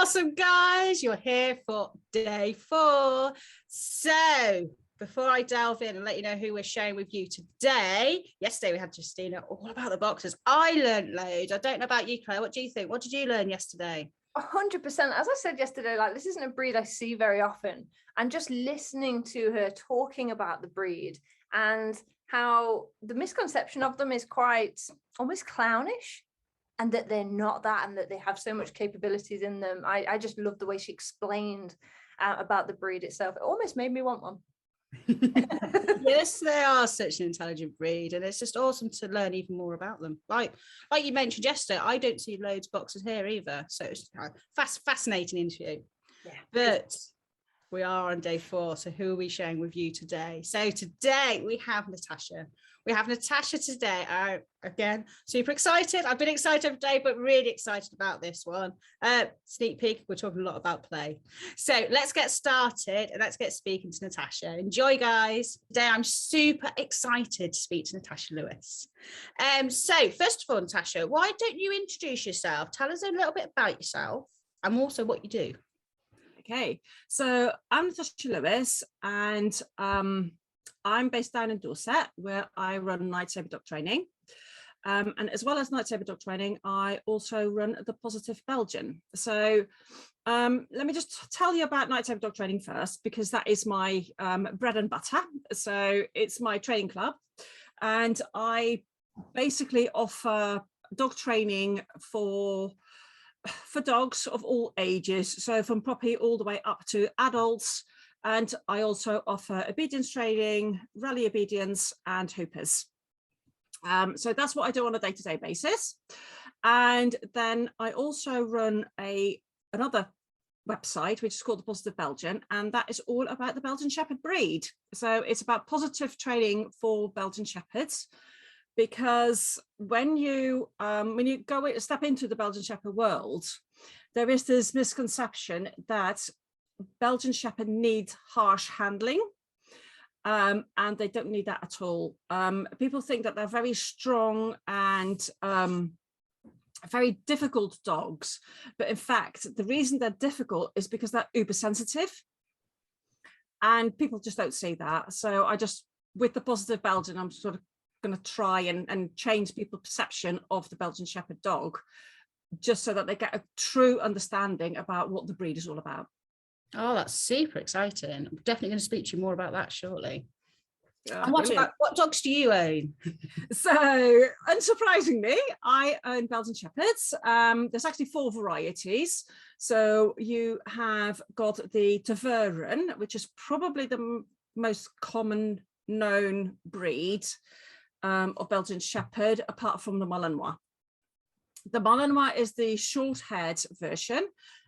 Awesome, guys. You're here for day 4. So before I delve in and let you know who we're sharing with you today, yesterday we had Justina all about the boxers. I learned loads. I don't know about you, Claire. What do you think? What did you learn yesterday? 100%. As I said yesterday, like, this isn't a breed I see very often. And just listening to her talking about the breed and how the misconception of them is quite almost clownish, and that they're not that, and that they have so much capabilities in them. I just love the way she explained about the breed itself. It almost made me want one. Yes, they are such an intelligent breed, and it's just awesome to learn even more about them. Like you mentioned yesterday, I don't see loads of boxers here either, so it's fascinating interview. Yeah, but we are on day 4, so who are we sharing with you today? So today we have Natasha. We have Natasha today. Again, super excited. I've been excited every day, but really excited about this one. Sneak peek, we're talking a lot about play. So let's get started and let's get speaking to Natasha. Enjoy, guys. Today I'm super excited to speak to Natasha Lewis. So first of all, Natasha, why don't you introduce yourself? Tell us a little bit about yourself and also what you do. Okay, so I'm Natasha Lewis, and I'm based down in Dorset, where I run Night Saber Dog training. And as well as Night Saber Dog training, I also run the Positive Belgian. So let me just tell you about Night Saber Dog training first, because that is my bread and butter. So it's my training club, and I basically offer dog training for dogs of all ages, so from puppy all the way up to adults. And I also offer obedience training, rally obedience, and hoopers. So that's what I do on a day-to-day basis. And then I also run another website, which is called the Positive Belgian, and that is all about the Belgian Shepherd breed. So it's about positive training for Belgian Shepherds, because when you step into the Belgian Shepherd world, there is this misconception that Belgian Shepherd needs harsh handling, and they don't need that at all. People think that they're very strong and very difficult dogs, but in fact, the reason they're difficult is because they're uber sensitive, and people just don't see that. So with the Positive Belgian, I'm sort of going to try and change people's perception of the Belgian Shepherd dog, just so that they get a true understanding about what the breed is all about. Oh, that's super exciting. I'm definitely going to speak to you more about that shortly. Yeah, and what dogs do you own? So unsurprisingly, I own Belgian Shepherds. There's actually 4 varieties. So you have got the Tervuren, which is probably the most common known breed of Belgian Shepherd, apart from the Malinois. The Malinois is the short-haired version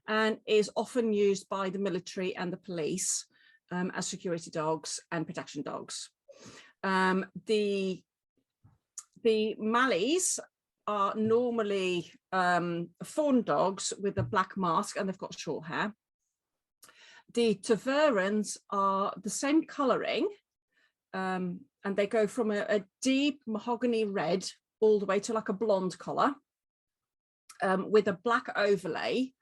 and is often used by the military and the police as security dogs and protection dogs. The Mallies are normally fawn dogs with a black mask, and they've got short hair. The Tervurens are the same colouring, and they go from a deep mahogany red all the way to like a blonde collar, with a black overlay,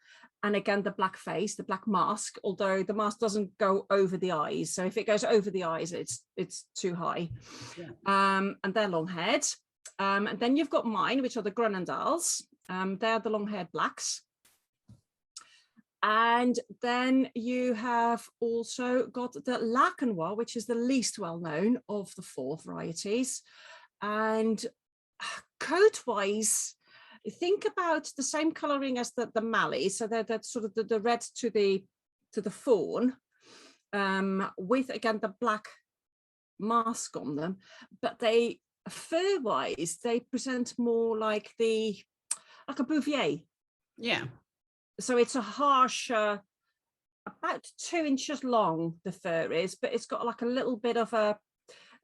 and again the black face, the black mask, although the mask doesn't go over the eyes. So if it goes over the eyes, it's too high. Yeah. And they're long-haired. And then you've got mine, which are the Groenendaels. They're the long-haired blacks. And then you have also got the Lakenois, which is the least well-known of the 4 varieties. And coat-wise, think about the same colouring as the Mallee. So they're sort of the red to the fawn, with again the black mask on them. But they, fur-wise, they present more like a Bouvier. Yeah. So it's a harsher, about 2 inches long, the fur is, but it's got like a little bit of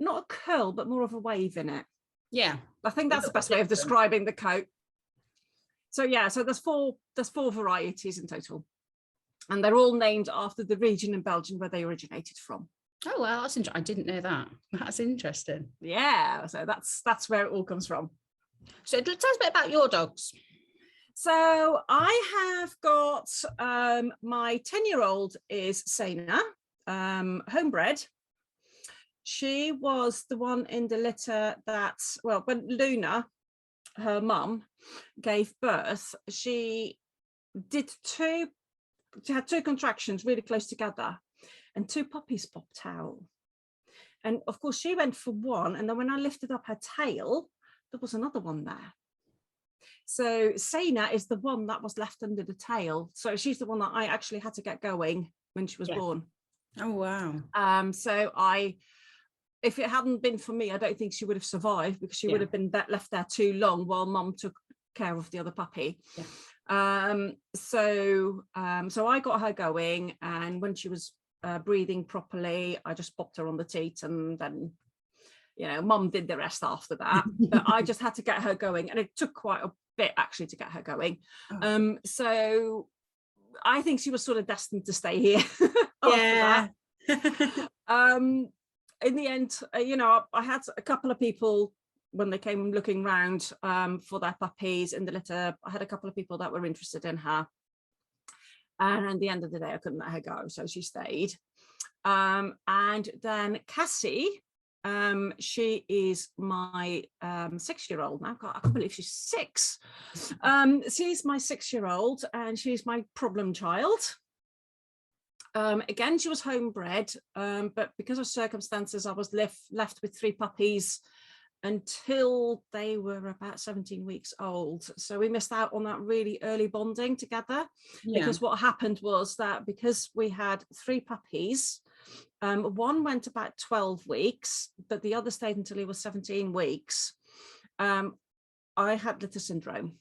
not a curl, but more of a wave in it. Yeah. I think that's the best way of describing the coat. So yeah, so there's four varieties in total, and they're all named after the region in Belgium where they originated from. Oh well, that's interesting. I didn't know that. That's interesting. Yeah, so that's where it all comes from. So tell us a bit about your dogs. So I have got my 10-year-old is Sana, homebred. She was the one in the litter that, well, when Luna, her mum, gave birth, she had two contractions really close together and two puppies popped out. And of course she went for one, and then when I lifted up her tail, there was another one there. So Sana is the one that was left under the tail. So she's the one that I actually had to get going when she was born. Oh, wow. So if it hadn't been for me, I don't think she would have survived, because she would have been left there too long while mum took care of the other puppy. So I got her going, and when she was breathing properly, I just popped her on the teat, and then, you know, mum did the rest after that. But I just had to get her going, and it took quite a bit actually to get her going. So I think she was sort of destined to stay here. After that. In the end, you know, I had a couple of people when they came looking round for their puppies in the litter. I had a couple of people that were interested in her, and at the end of the day I couldn't let her go, so she stayed. And then Cassie, she is my 6-year-old now. God, I can't believe she's 6. She's my 6-year-old, and she's my problem child. Again, she was homebred, but because of circumstances, I was left with 3 puppies until they were about 17 weeks old. So we missed out on that really early bonding together, because what happened was that because we had 3 puppies, one went about 12 weeks, but the other stayed until he was 17 weeks. I had litter syndrome.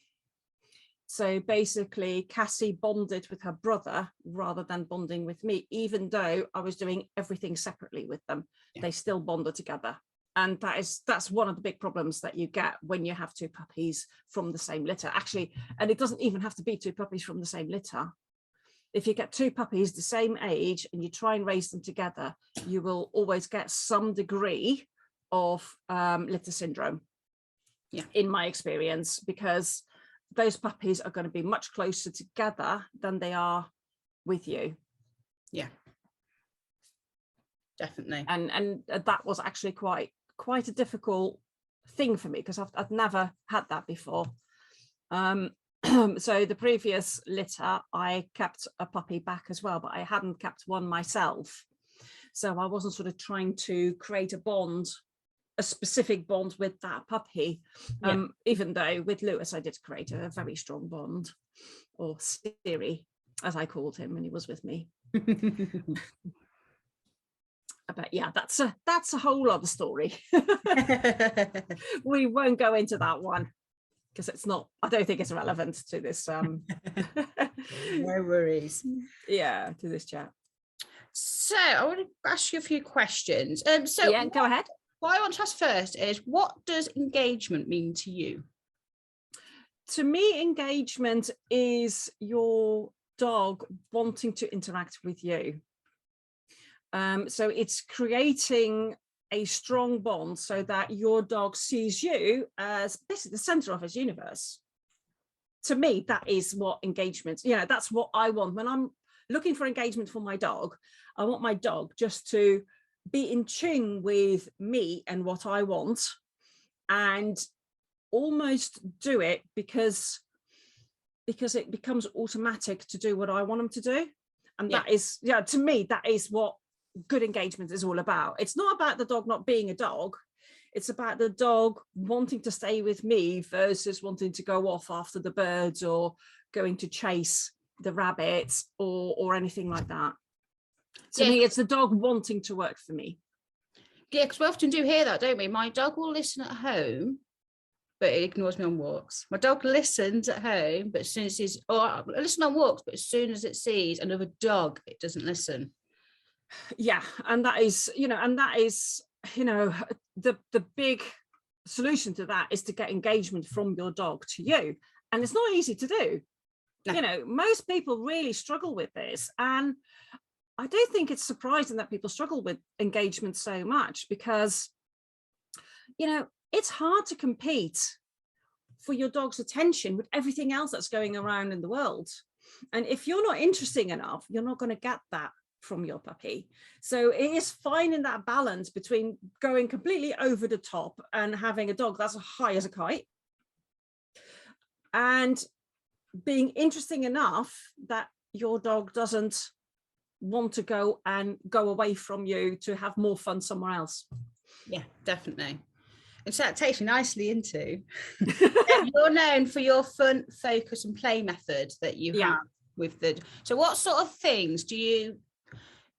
So basically, Cassie bonded with her brother rather than bonding with me, even though I was doing everything separately with them. They still bonded together. And that's one of the big problems that you get when you have 2 puppies from the same litter. Actually, and it doesn't even have to be 2 puppies from the same litter. If you get 2 puppies the same age and you try and raise them together, you will always get some degree of litter syndrome, in my experience, because those puppies are going to be much closer together than they are with you. Definitely. And that was actually quite a difficult thing for me, because I've never had that before. So the previous litter, I kept a puppy back as well, but I hadn't kept one myself. So I wasn't sort of trying to create a specific bond with that puppy, even though with Lewis I did create a very strong bond, or Siri as I called him when he was with me. But yeah, that's a whole other story. We won't go into that one, because I don't think it's relevant to this. No worries. To this chat. So I want to ask you a few questions. Go ahead. What I want to ask first is, what does engagement mean to you? To me, engagement is your dog wanting to interact with you. So it's creating a strong bond so that your dog sees you as basically the center of his universe. To me, that is what engagement, that's what I want. When I'm looking for engagement for my dog, I want my dog just to be in tune with me and what I want, and almost do it because it becomes automatic to do what I want them to do. And that is, to me, that is what good engagement is all about. It's not about the dog not being a dog. It's about the dog wanting to stay with me versus wanting to go off after the birds or going to chase the rabbits or anything like that. To me, it's the dog wanting to work for me. Yeah, because we often do hear that, don't we? My dog will listen at home, but it ignores me on walks. My dog listens at home, but as soon as listen on walks, but as soon as it sees another dog, it doesn't listen. Yeah, and that is, the big solution to that is to get engagement from your dog to you. And it's not easy to do. No. Most people really struggle with this. And I do think it's surprising that people struggle with engagement so much, because, it's hard to compete for your dog's attention with everything else that's going around in the world. And if you're not interesting enough, you're not going to get that from your puppy. So it is finding that balance between going completely over the top and having a dog that's as high as a kite, and being interesting enough that your dog doesn't want to go away from you to have more fun somewhere else. Yeah, definitely. And so that takes me nicely into you're known for your fun, focus and play method that you have with the, so what sort of things do you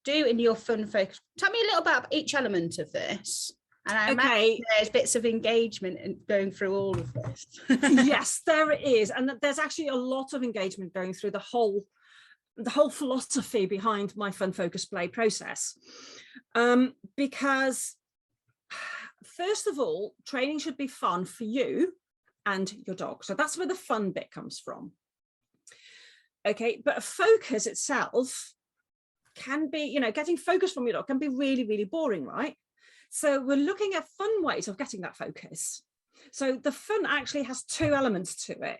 do in your fun focus? Tell me a little about each element of this. And I imagine there's bits of engagement in going through all of this. Yes, there is. And there's actually a lot of engagement going through the whole philosophy behind my fun focus play process. Because first of all, training should be fun for you and your dog. So that's where the fun bit comes from. Okay, but a focus itself can be, you know, getting focus from your dog can be really, really boring, right? So we're looking at fun ways of getting that focus. So the fun actually has two elements to it.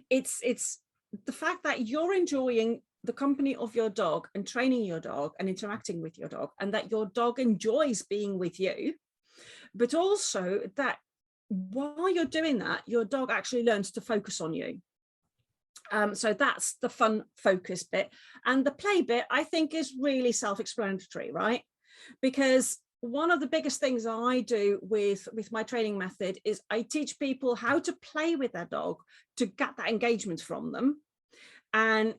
It's the fact that you're enjoying the company of your dog and training your dog and interacting with your dog, and that your dog enjoys being with you, but also that while you're doing that, your dog actually learns to focus on you. So that's the fun focus bit. And the play bit, I think, is really self-explanatory, right? Because one of the biggest things I do with my training method is I teach people how to play with their dog to get that engagement from them. And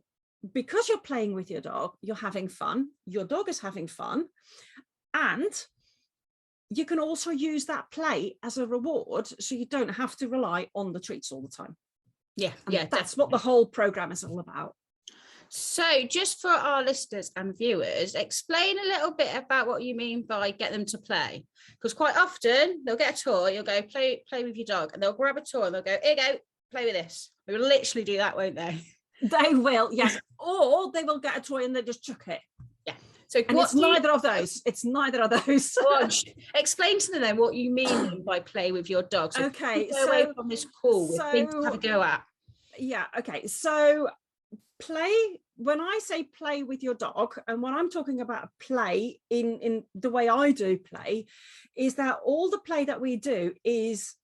because you're playing with your dog, you're having fun, your dog is having fun, and you can also use that play as a reward, so you don't have to rely on the treats all the time. Yeah, that's definitely what the whole program is all about. So just for our listeners and viewers, explain a little bit about what you mean by get them to play, because quite often they'll get a toy, you'll go play with your dog, and they'll grab a toy and they'll go, here you go, play with this. They will literally do that, won't they? They will, yes. Or they will get a toy and they just chuck it. Yeah. So it's neither of those. It's neither of those. Explain to them then what you mean by play with your dog. So okay, go away from this call with things to have a go at. Yeah, okay. So play, when I say play with your dog, and when I'm talking about play in the way I do play, is that all the play that we do is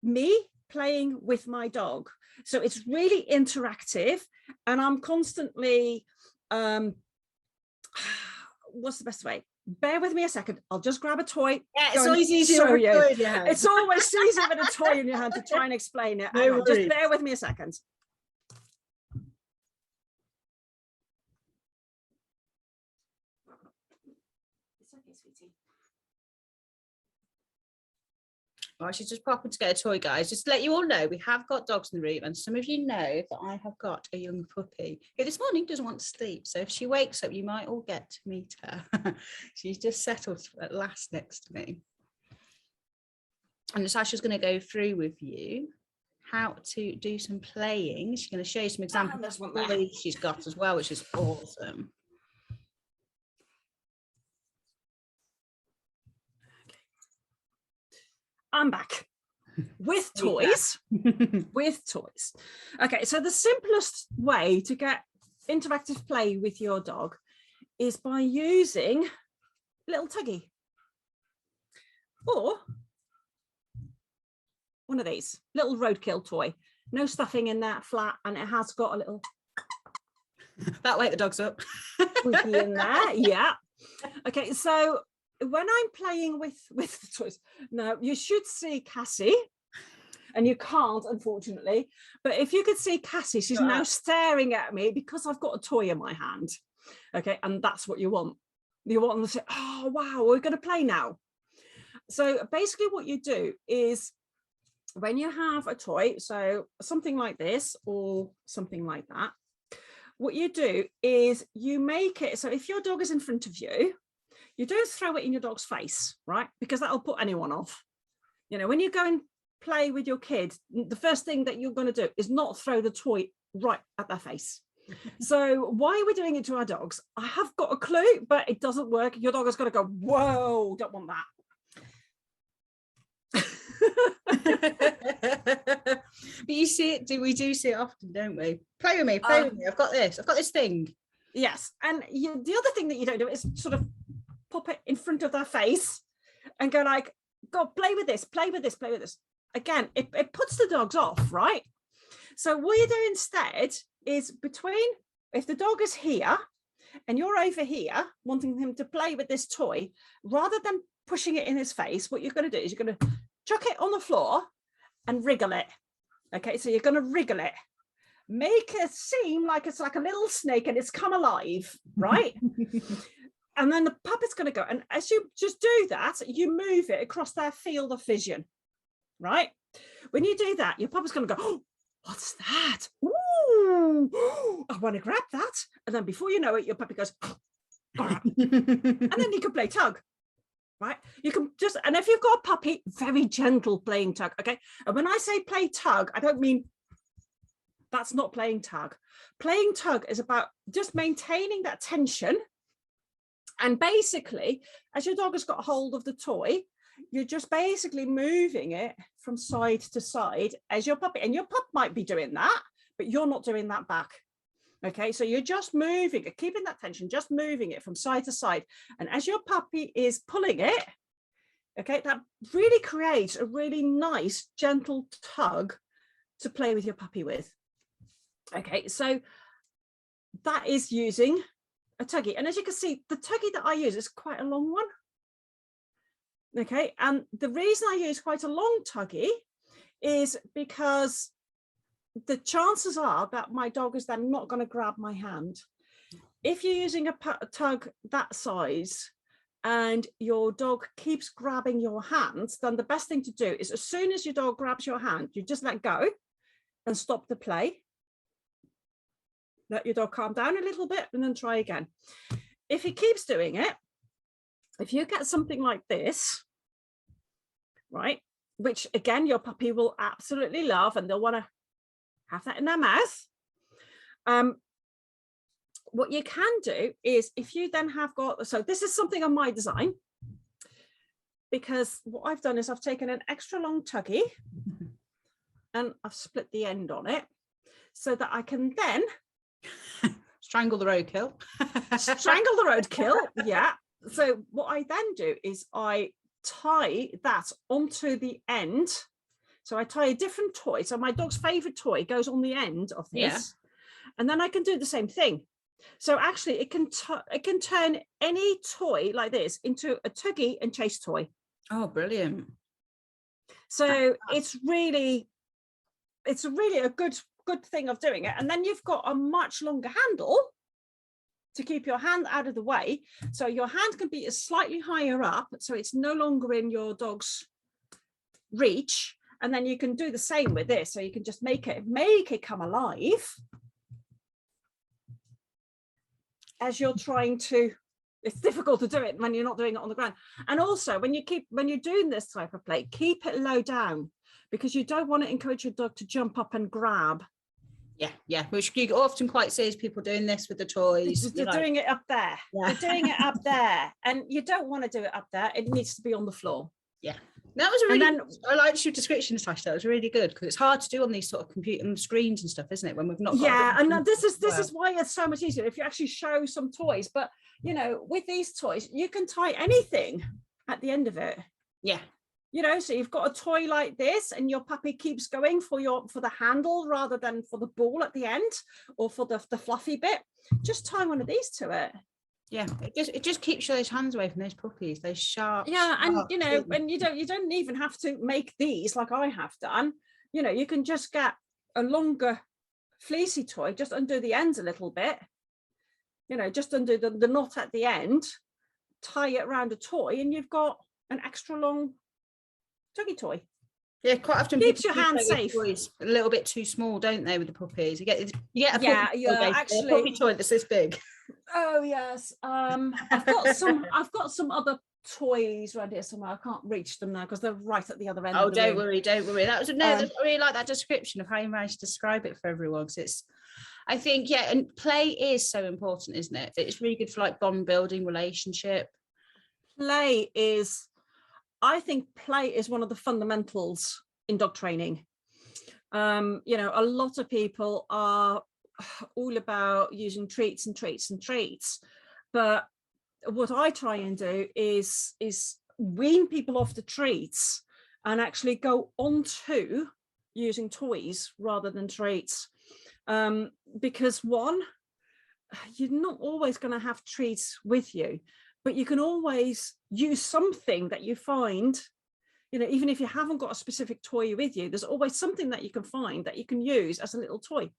me playing with my dog. So it's really interactive, and I'm constantly what's the best way? Bear with me a second. I'll just grab a toy. Yeah, it's always easier with a toy in your hand. It's always easier with a toy in your hand to try and explain it. No, just bear with me a second. It's okay, sweetie. I should just pop in to get a toy, guys. Just to let you all know, we have got dogs in the room, and some of you know that I have got a young puppy who this morning doesn't want to sleep. So if she wakes up, you might all get to meet her. She's just settled at last next to me. And Natasha's going to go through with you how to do some playing. She's going to show you some examples of what she's got as well, which is awesome. I'm back with toys. With toys. Okay, so the simplest way to get interactive play with your dog is by using little tuggy, or one of these little roadkill toy. No stuffing in that, flat, and it has got a little that wake the dogs up squeaky in there. Yeah. Okay, so when I'm playing with the toys, now you should see Cassie, and you can't, unfortunately, but if you could see Cassie, she's now staring at me because I've got a toy in my hand. Okay, and that's what you want. You want them to say, oh wow, we're going to play now. So basically what you do is, when you have a toy, so something like this or something like that, what you do is you make it so if your dog is in front of you, you don't throw it in your dog's face, right? Because that'll put anyone off. You know, when you go and play with your kid, the first thing that you're going to do is not throw the toy right at their face. So why are we doing it to our dogs? I have got a clue, but it doesn't work. Your dog is going to go, whoa, don't want that. But you see it, we do see it often, don't we? Play with me, play with me. I've got this thing. Yes. And the other thing that you don't do is sort of pop it in front of their face and go like, go play with this, play with this, play with this. Again, it puts the dogs off, right? So what you do instead is if the dog is here and you're over here wanting him to play with this toy, rather than pushing it in his face, what you're going to do is you're going to chuck it on the floor and wriggle it. Okay, so you're going to wriggle it. Make it seem like it's like a little snake and it's come alive, right? And then the puppet's going to go. And as you just do that, you move it across their field of vision, right? When you do that, your puppet's going to go, oh, what's that? Ooh, I want to grab that. And then before you know it, your puppy goes, and then you can play tug, right? You can just, and if you've got a puppy, very gentle playing tug, okay? And when I say play tug, I don't mean, that's not playing tug. Playing tug is about just maintaining that tension. And basically, as your dog has got hold of the toy, you're just basically moving it from side to side as your puppy, and your pup might be doing that, but you're not doing that back. Okay, so you're just moving it, keeping that tension, just moving it from side to side. And as your puppy is pulling it, okay, that really creates a really nice, gentle tug to play with your puppy with. Okay, so that is using a tuggy. And as you can see, the tuggy that I use is quite a long one. Okay, and the reason I use quite a long tuggy is because the chances are that my dog is then not going to grab my hand. If you're using a tug that size and your dog keeps grabbing your hand, then the best thing to do is as soon as your dog grabs your hand, you just let go and stop the play. Let your dog calm down a little bit and then try again. If he keeps doing it, if you get something like this, right, which again, your puppy will absolutely love and they'll want to have that in their mouth. What you can do is if you then have got, so this is something on my design, because what I've done is I've taken an extra long tuggy and I've split the end on it so that I can then strangle the roadkill. Strangle the roadkill, yeah. So what I then do is I tie that onto the end. So I tie a different toy. So my dog's favorite toy goes on the end of this, yeah. And then I can do the same thing. So actually it can turn any toy like this into a tuggy and chase toy. Oh, brilliant. So it's really a good thing of doing it. And then you've got a much longer handle to keep your hand out of the way. So your hand can be slightly higher up. So it's no longer in your dog's reach. And then you can do the same with this. So you can just make it come alive as you're trying to. It's difficult to do it when you're not doing it on the ground. And also when you're doing this type of play, keep it low down because you don't want to encourage your dog to jump up and grab. Yeah, which you often quite see is people doing this with the toys. They're doing it up there. Yeah. They're doing it up there. And you don't want to do it up there. It needs to be on the floor. Yeah. That was a really, I liked your description, Natasha. That was really good because it's hard to do on these sort of computer screens and stuff, isn't it? When we've not got. Yeah, and this is why it's so much easier if you actually show some toys. But you know, with these toys, you can tie anything at the end of it. Yeah. You know, so you've got a toy like this, and your puppy keeps going for the handle rather than for the ball at the end or for the fluffy bit. Just tie one of these to it. Yeah, it just keeps those hands away from those puppies. Those sharp. Yeah, and you know, and you don't even have to make these like I have done. You know, you can just get a longer fleecy toy, just undo the ends a little bit. You know, just undo the knot at the end, tie it around a toy, and you've got an extra long tuggy toy. Yeah, quite often keeps your hand safe. Toys a little bit too small, don't they, with the puppies? You get a puppy toy that's this big. Oh yes. I've got some other toys around here somewhere. I can't reach them now because they're right at the other end. Oh, don't worry. That was I really like that description of how you managed to describe it for everyone, because it's, I think, yeah, and play is so important, isn't it? It's really good for like bond building, relationship. Play is, I think play is one of the fundamentals in dog training. You know, a lot of people are all about using treats and treats and treats, but what I try and do is wean people off the treats and actually go on to using toys rather than treats, because one, you're not always going to have treats with you, but you can always use something that you find, you know, even if you haven't got a specific toy with you, there's always something that you can find that you can use as a little toy.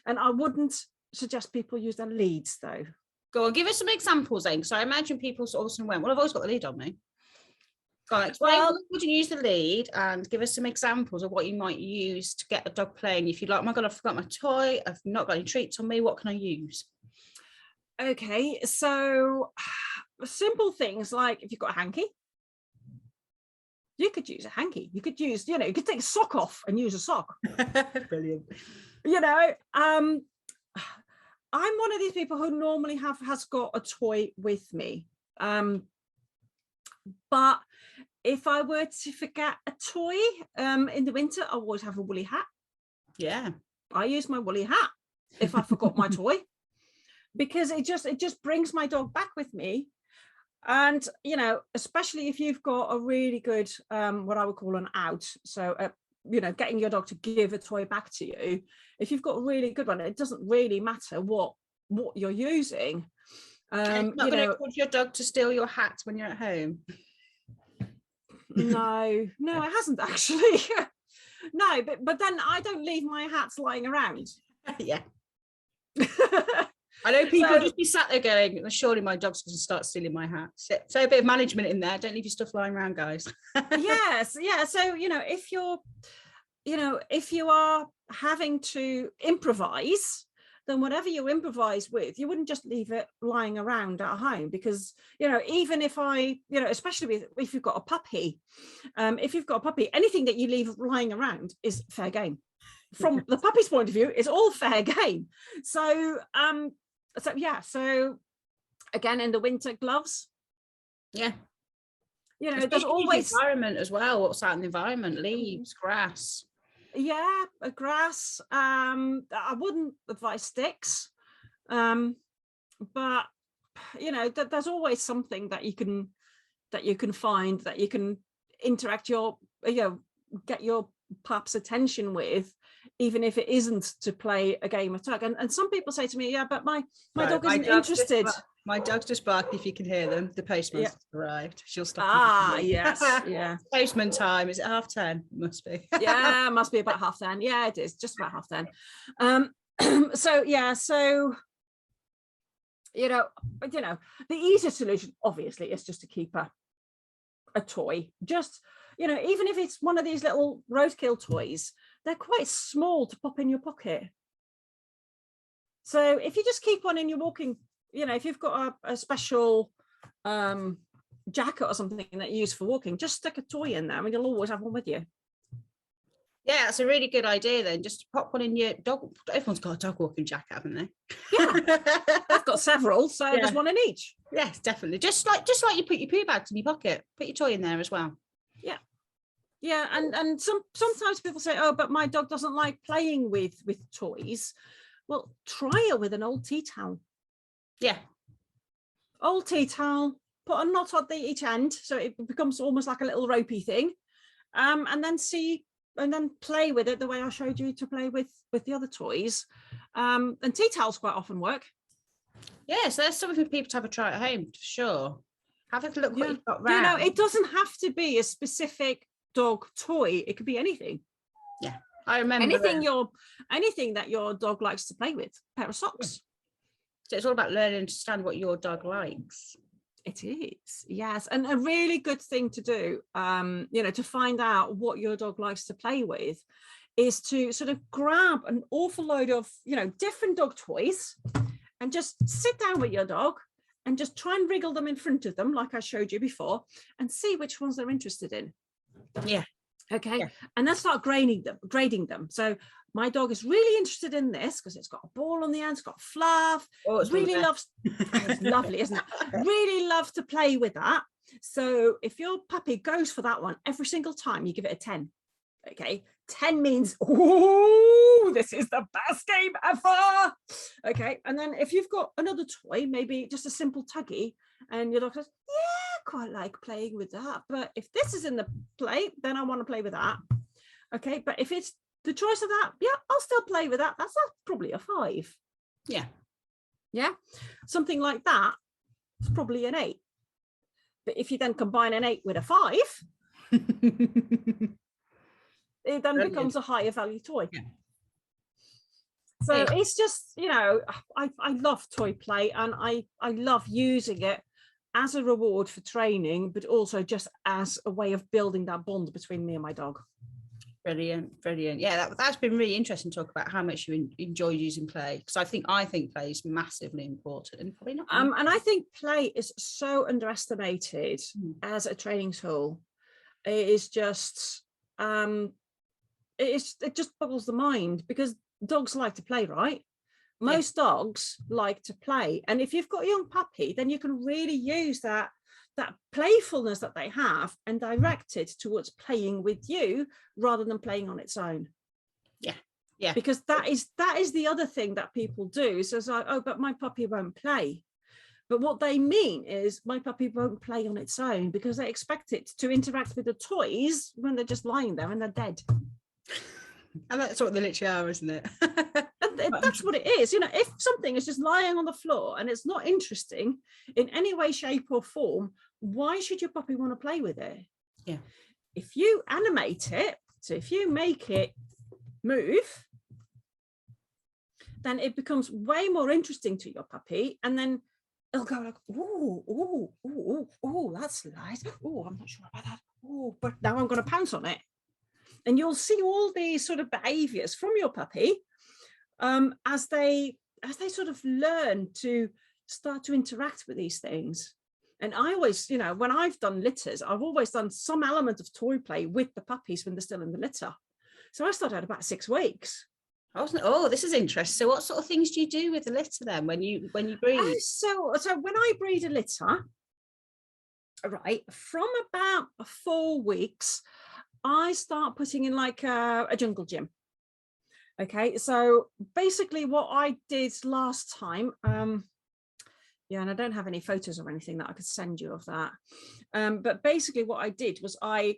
And I wouldn't suggest people use their leads though. Go on, give us some examples then, because I imagine people sort of went, well, I've always got the lead on me. Go on, explain, well, would you use the lead, and give us some examples of what you might use to get a dog playing. If you're like, oh my God, I forgot my toy, I've not got any treats on me, what can I use? Okay, so simple things like if you've got a hanky, you could use a hanky. You could use, you know, you could take a sock off and use a sock. Brilliant. You know, I'm one of these people who normally has got a toy with me. But if I were to forget a toy in the winter, I always have a woolly hat. Yeah. I use my woolly hat if I forgot my toy, because it just brings my dog back with me. And, you know, especially if you've got a really good, what I would call an out. So, you know, getting your dog to give a toy back to you. If you've got a really good one, it doesn't really matter what you're using. It's not going to cause your dog to steal your hat when you're at home. No, it hasn't actually. No, but then I don't leave my hats lying around. Yeah. I know people just be sat there going, surely my dog's going to start stealing my hat. So a bit of management in there. Don't leave your stuff lying around, guys. Yes, yeah. So, you know, if you are having to improvise, then whatever you improvise with, you wouldn't just leave it lying around at home, because, you know, even if especially if you've got a puppy, anything that you leave lying around is fair game. From the puppy's point of view, it's all fair game. So, so again, in the winter, gloves. Yeah. You know, especially there's always the environment as well. What's out in the environment? Leaves, grass. Yeah, grass. I wouldn't advise sticks, but you know, there's always something that you can find that you can interact get your pup's attention with, even if it isn't to play a game of tug. And some people say to me, yeah, but my dog isn't interested. My dog's just barked, if you can hear them. The postman's arrived. She'll stop. Yes, yeah. Postman time. Is it 10:30? Must be. Yeah, must be about 10:30. Yeah, it is just about 10:30. So you know, the easiest solution obviously is just to keep a toy. Just, you know, even if it's one of these little roadkill toys, they're quite small to pop in your pocket. So if you just keep one in your walking, you know, if you've got a special jacket or something that you use for walking, just stick a toy in there and you'll always have one with you. Yeah, that's a really good idea then. Just pop one in your dog. Everyone's got a dog walking jacket, haven't they? Yeah, I've got several, so there's one in each. Yes, definitely. Just like you put your poo bags in your pocket, put your toy in there as well. Yeah. Yeah, and sometimes people say, oh, but my dog doesn't like playing with toys. Well, try it with an old tea towel. Yeah. Old tea towel, put a knot at each end so it becomes almost like a little ropey thing. And then play with it the way I showed you to play with the other toys. And tea towels quite often work. Yeah, so there's something for people to have a try at home, for sure. Have a look what you've got round. You know, it doesn't have to be a specific dog toy. It could be anything. Yeah, I remember anything that your dog likes to play with. A pair of socks. So it's all about learning to understand what your dog likes. It is, yes, and a really good thing to do, you know, to find out what your dog likes to play with, is to sort of grab an awful load of, you know, different dog toys, and just sit down with your dog and just try and wriggle them in front of them, like I showed you before, and see which ones they're interested in. Yeah. Okay. Yeah. And then start grading them. So my dog is really interested in this because it's got a ball on the end, it's got fluff. Oh, it's really loves. It's lovely, isn't it? Really love to play with that. So if your puppy goes for that one every single time, you give it a 10. Okay, 10 means, oh, this is the best game ever. Okay, and then if you've got another toy, maybe just a simple tuggy, and your dog says, yeah, quite like playing with that, but if this is in the plate, then I want to play with that. Okay, but if it's the choice of that, yeah, I'll still play with that. That's probably a 5. Yeah, something like that, it's probably an 8. But if you then combine an 8 with a 5, it then becomes a higher value toy. So it's just, you know, I love toy play, and I love using it as a reward for training, but also just as a way of building that bond between me and my dog. Brilliant. Yeah, that's been really interesting to talk about how much you enjoy using play, because I think play is massively important, and probably not. And I think play is so underestimated as a training tool. It is just it just boggles the mind, because dogs like to play, right? Most dogs like to play, and if you've got a young puppy, then you can really use that playfulness that they have and direct it towards playing with you rather than playing on its own. Yeah, because that is the other thing that people do. So it's like, oh, but my puppy won't play. But what they mean is my puppy won't play on its own because they expect it to interact with the toys when they're just lying there and they're dead. And that's what they literally are, isn't it? That's what it is. You know, if something is just lying on the floor and it's not interesting in any way, shape or form, why should your puppy want to play with it? Yeah. If you animate it, so if you make it move, then it becomes way more interesting to your puppy, and then it'll go like, oh, that's nice. Oh, I'm not sure about that. Oh, but now I'm going to pounce on it. And you'll see all these sort of behaviors from your puppy as they sort of learn to start to interact with these things. And I always, you know, when I've done litters, I've always done some element of toy play with the puppies when they're still in the litter. So I started at about 6 weeks. Oh, this is interesting. So what sort of things do you do with the litter then when you breed? So when I breed a litter, right, from about 4 weeks, I start putting in like a jungle gym. Okay, so basically what I did last time, yeah, and I don't have any photos or anything that I could send you of that. But basically what I did was I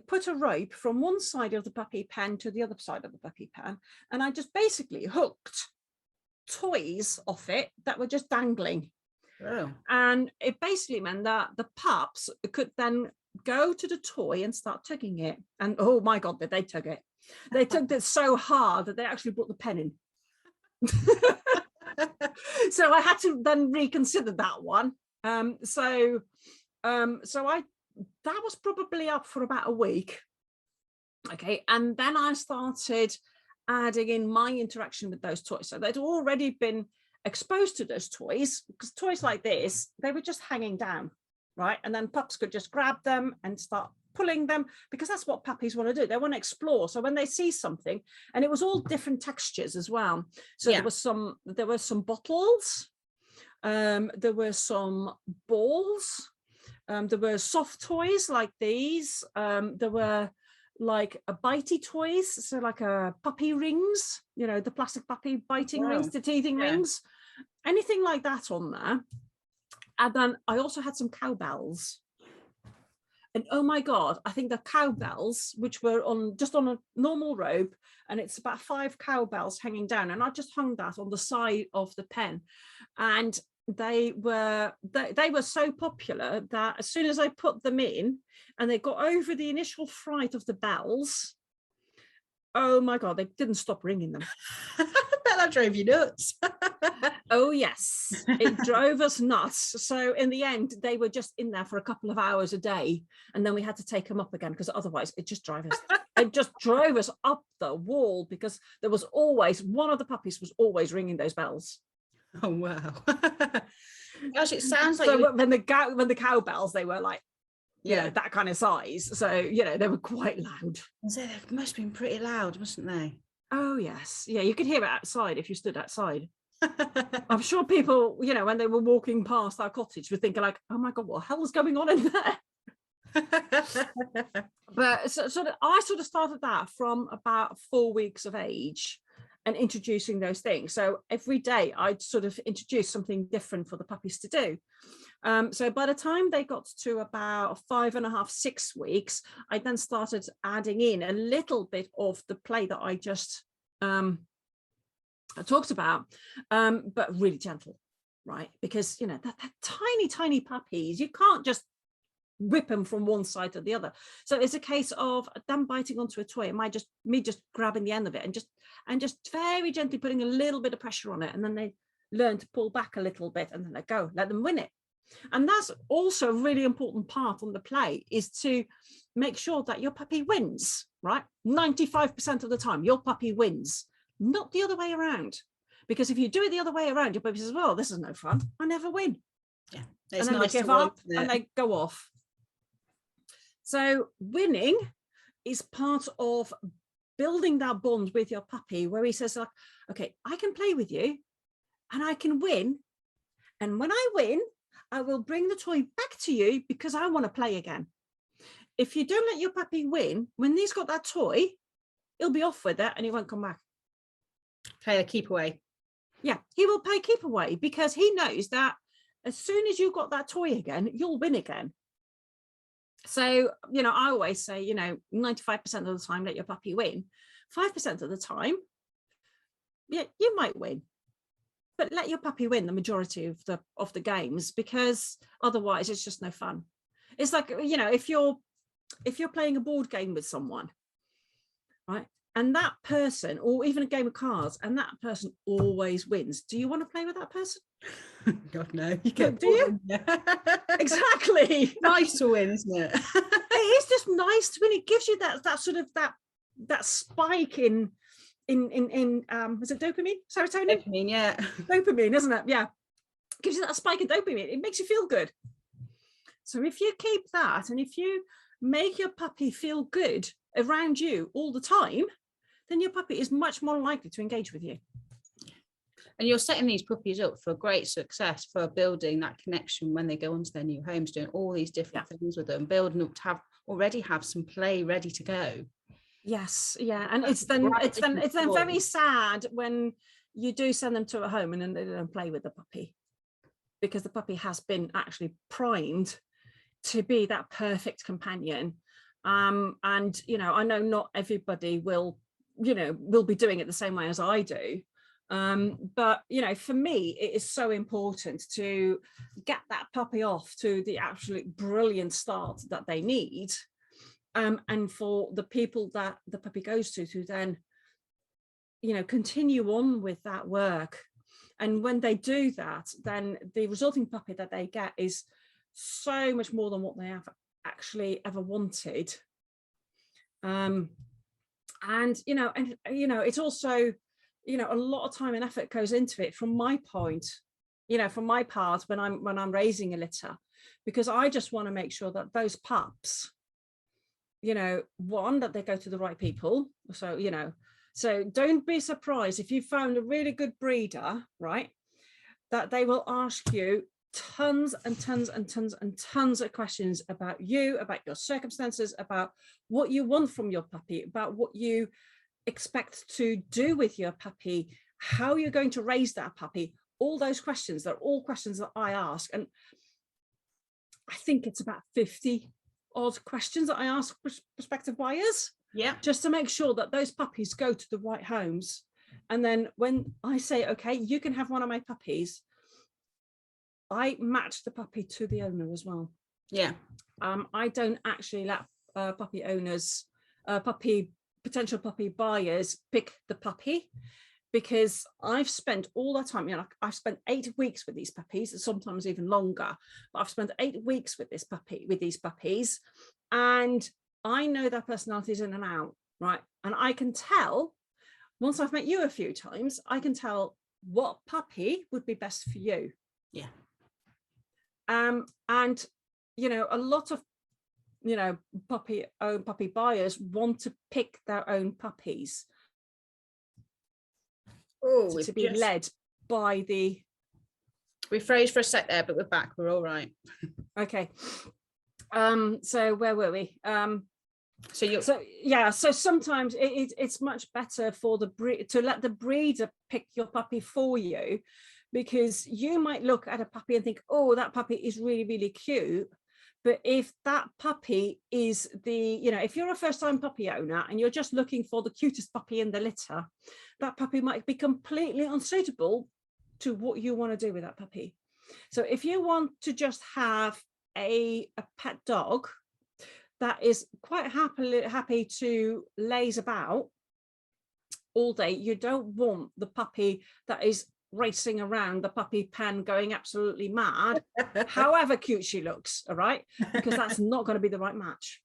put a rope from one side of the puppy pen to the other side of the puppy pen, and I just basically hooked toys off it that were just dangling. Oh. And it basically meant that the pups could then go to the toy and start tugging it. And oh my God, did they tug it. They tugged it so hard that they actually brought the pen in. So I had to then reconsider that one. So that was probably up for about a week. Okay, and then I started adding in my interaction with those toys. So they'd already been exposed to those toys, because toys like this, they were just hanging down, right? And then pups could just grab them and start pulling them, because that's what puppies want to do. They want to explore. So when they see something, and it was all different textures as well. So there were some bottles, there were some balls, there were soft toys like these, there were like a bitey toys, so like a puppy rings, you know, the plastic puppy biting rings, the teething rings, anything like that on there. And then I also had some cowbells. And oh my God, I think the cowbells, which were just on a normal rope, and it's about 5 cowbells hanging down, and I just hung that on the side of the pen. And they were so popular that as soon as I put them in and they got over the initial fright of the bells, oh my God, they didn't stop ringing them. I bet that drove you nuts. Oh yes, it drove us nuts. So in the end, they were just in there for a couple of hours a day, and then we had to take them up again, because otherwise it just drove us up the wall, because there was always one of the puppies was always ringing those bells. Oh wow. Gosh, it sounds like so when the cowbells, they were like, you know, that kind of size. So, you know, they were quite loud. So they must have been pretty loud, mustn't they? Oh yes. Yeah, you could hear it outside if you stood outside. I'm sure people, you know, when they were walking past our cottage were thinking like, oh my God, what the hell is going on in there? But I sort of started that from about 4 weeks of age and introducing those things. So every day I'd sort of introduce something different for the puppies to do. So by the time they got to about 5.5, 6 weeks, I then started adding in a little bit of the play that I just talked about, but really gentle, right? Because, you know, that tiny, tiny puppies, you can't just whip them from one side to the other. So it's a case of them biting onto a toy, me just grabbing the end of it and just very gently putting a little bit of pressure on it, and then they learn to pull back a little bit, and then let them win it. And that's also a really important part on the play, is to make sure that your puppy wins, right? 95% of the time your puppy wins, not the other way around. Because if you do it the other way around, your puppy says, well, this is no fun, I never win. Yeah, and then they give up and they go off. So winning is part of building that bond with your puppy, where he says, like, okay, I can play with you and I can win. And when I win, I will bring the toy back to you because I want to play again. If you don't let your puppy win, when he's got that toy, he'll be off with it and he won't come back. Play a keep away. Yeah, he will play keep away because he knows that as soon as you've got that toy again, you'll win again. So, you know, I always say, you know, 95% of the time, let your puppy win. 5% of the time, yeah, you might win, but let your puppy win the majority of the games, because otherwise it's just no fun. It's like, you know, if you're playing a board game with someone, right, and that person, or even a game of cards, and that person always wins, do you want to play with that person? God, no. You get do you? Exactly. Nice to win, isn't it? It is just nice to win. It gives you that sort of that spike in is it dopamine? Serotonin? Dopamine, yeah. Dopamine, isn't it? Yeah. It gives you that spike in dopamine. It makes you feel good. So if you keep that, and if you make your puppy feel good around you all the time, then your puppy is much more likely to engage with you. And you're setting these puppies up for great success, for building that connection when they go onto their new homes, doing all these different things with them, building up to already have some play ready to go. Yes, yeah, and it's then very sad when you do send them to a home and then they don't play with the puppy, because the puppy has been actually primed to be that perfect companion. And you know, I know not everybody will be doing it the same way as I do. But you know, for me, it is so important to get that puppy off to the absolute brilliant start that they need, and for the people that the puppy goes to then, you know, continue on with that work. And when they do that, then the resulting puppy that they get is so much more than what they have actually ever wanted. And you know, it's also, you know, a lot of time and effort goes into it from my point, you know, from my part when I'm raising a litter, because I just want to make sure that those pups, you know, one, that they go to the right people. So, you know, so don't be surprised if you found a really good breeder, right, that they will ask you tons and tons and tons and tons of questions about you, about your circumstances, about what you want from your puppy, about what you expect to do with your puppy, how you're going to raise that puppy. All those questions, they're all questions that I ask, and I think it's about 50 odd questions that I ask prospective buyers, just to make sure that those puppies go to the right homes. And then when I say, okay, you can have one of my puppies, I match the puppy to the owner as well. I don't actually let puppy owners, potential puppy buyers pick the puppy, because I've spent all that time, you know, I've spent 8 weeks with these puppies, sometimes even longer, but I've spent 8 weeks with these puppies, and I know their personalities in and out, right? And I can tell, once I've met you a few times, I can tell what puppy would be best for you. And you know, a lot of, you know, puppy buyers want to pick their own puppies to be led by the... We froze for a sec there, but we're back. We're all right. Okay. So where were we? So sometimes it's much better for the breed to let the breeder pick your puppy for you, because you might look at a puppy and think, oh, that puppy is really, really cute. But if that puppy is if you're a first-time puppy owner and you're just looking for the cutest puppy in the litter, that puppy might be completely unsuitable to what you want to do with that puppy. So if you want to just have a pet dog that is quite happy to laze about all day, you don't want the puppy that is racing around the puppy pen going absolutely mad, however cute she looks, all right? Because that's not going to be the right match.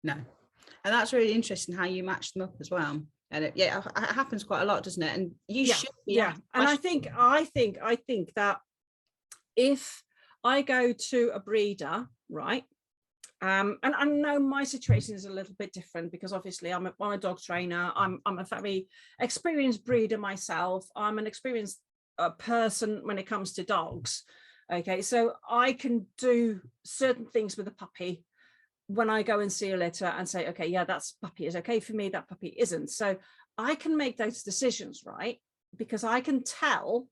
No. And that's really interesting how you match them up as well. And it happens quite a lot, doesn't it? And you should be. Yeah. And I think that if I go to a breeder, right, and I know my situation is a little bit different, because obviously I'm a dog trainer. I'm a very experienced breeder myself. I'm an experienced person when it comes to dogs. Okay, so I can do certain things with a puppy when I go and see a litter and say, okay, yeah, that puppy is okay for me, that puppy isn't. So I can make those decisions, right? Because I can tell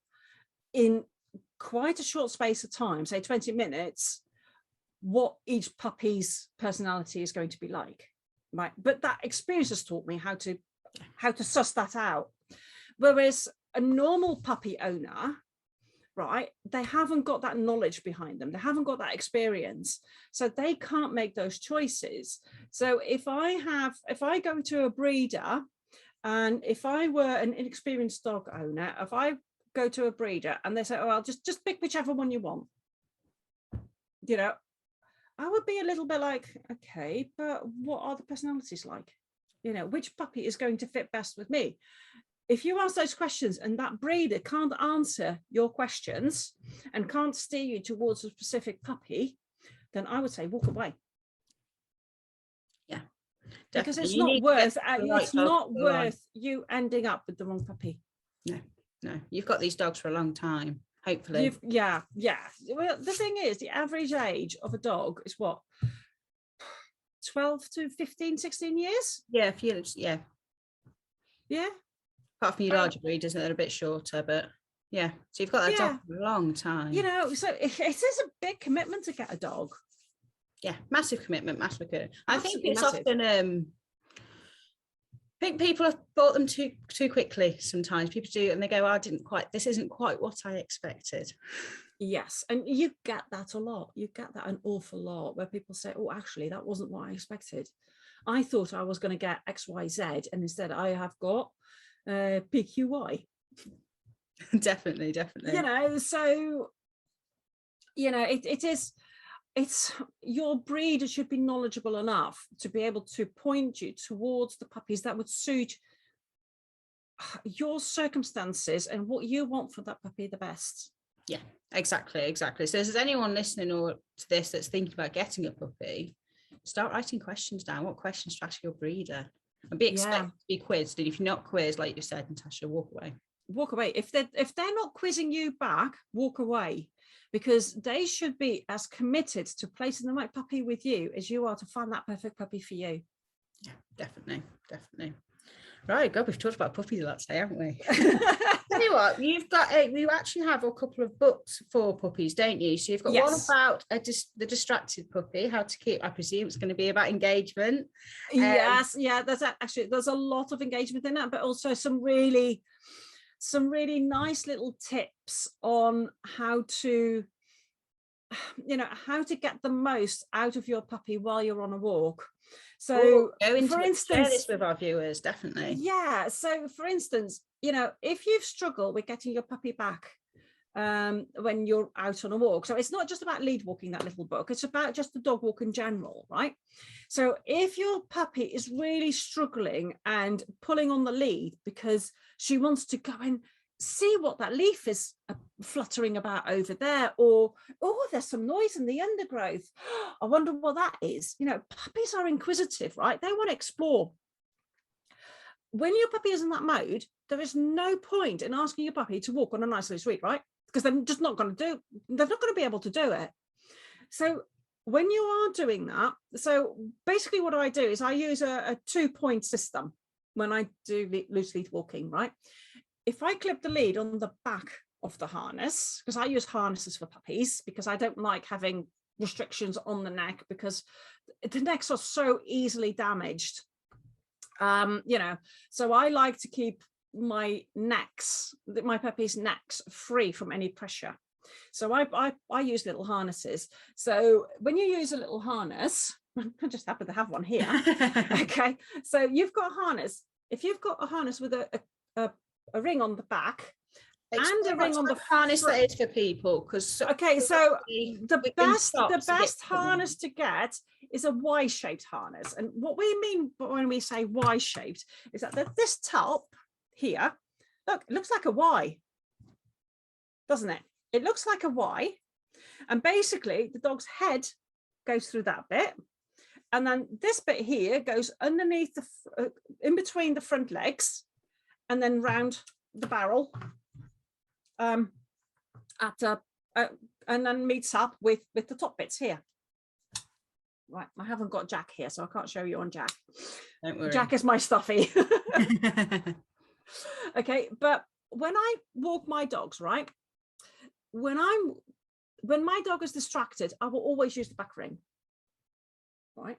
in quite a short space of time, say 20 minutes, what each puppy's personality is going to be like, right? But that experience has taught me how to suss that out. Whereas a normal puppy owner, right, they haven't got that knowledge behind them, they haven't got that experience, so they can't make those choices. So if I go to a breeder, and if I were an inexperienced dog owner, if I go to a breeder and they say, oh, I'll just pick whichever one you want, I would be a little bit like, okay, but what are the personalities like? Which puppy is going to fit best with me? If you ask those questions and that breeder can't answer your questions and can't steer you towards a specific puppy, then I would say walk away. Yeah, definitely. Because it's not worth you ending up with the wrong puppy. No, you've got these dogs for a long time, hopefully. Yeah. Well, the thing is, the average age of a dog is what, 12 to 15, 16 years? Yeah, Yeah. Apart from your larger breeders, they're a bit shorter, but yeah. So you've got that dog for a long time. So it is a big commitment to get a dog. Yeah, massive commitment, massive commitment. I think it's massive. often I think people have bought them too quickly sometimes. People do, and they go, this isn't quite what I expected. Yes, and you get that a lot. You get that an awful lot, where people say, oh, actually, that wasn't what I expected. I thought I was going to get XYZ, and instead I have got PQY. Definitely. So it's your breeder should be knowledgeable enough to be able to point you towards the puppies that would suit your circumstances and what you want for that puppy the best. Yeah, exactly. So if there's anyone listening to this that's thinking about getting a puppy, start writing questions down. What questions to ask your breeder, and be expected to be quizzed. And if you're not quizzed, like you said, Natasha, walk away. If they're not quizzing you back, walk away, because they should be as committed to placing the right puppy with you as you are to find that perfect puppy for you. Yeah, definitely. Right, God, we've talked about puppies a lot today, haven't we? Tell you what, you actually have a couple of books for puppies, don't you? So you've got one about the distracted puppy, how to keep. I presume it's going to be about engagement. Yes, there's a lot of engagement in that, but also some really nice little tips on how to get the most out of your puppy while you're on a walk. So for instance, share this with our viewers, definitely. Yeah, so for instance, if you've struggled with getting your puppy back when you're out on a walk, so it's not just about lead walking, that little book, it's about just the dog walk in general, right? So if your puppy is really struggling and pulling on the lead because she wants to go and see what that leaf is fluttering about over there, or there's some noise in the undergrowth, I wonder what that is. Puppies are inquisitive, right? They want to explore. when your puppy is in that mode, there is no point in asking your puppy to walk on a nice loose lead, right? Because they're just not going to they're not going to be able to do it. So when you are doing that, so basically what I do is I use a 2-point system when I do loose lead walking, right? If I clip the lead on the back of the harness, because I use harnesses for puppies, because I don't like having restrictions on the neck, because the necks are so easily damaged. You know, so I like to keep my puppies' necks free from any pressure. So I use little harnesses. So when you use a little harness, I just happen to have one here. Okay, so you've got a harness. If you've got a harness with a ring on the back, and a ring on the harness that is for people, because okay, so the best harness to get is a Y-shaped harness. And what we mean when we say Y-shaped is that this top here, look, it looks like a Y, doesn't it? It looks like a Y, and basically the dog's head goes through that bit, and then this bit here goes underneath the in between the front legs, and then round the barrel, and then meets up with the top bits here. Right, I haven't got Jack here, so I can't show you on Jack. Don't worry. Jack is my stuffy. Okay, but when I walk my dogs, right, when my dog is distracted, I will always use the back ring. Right,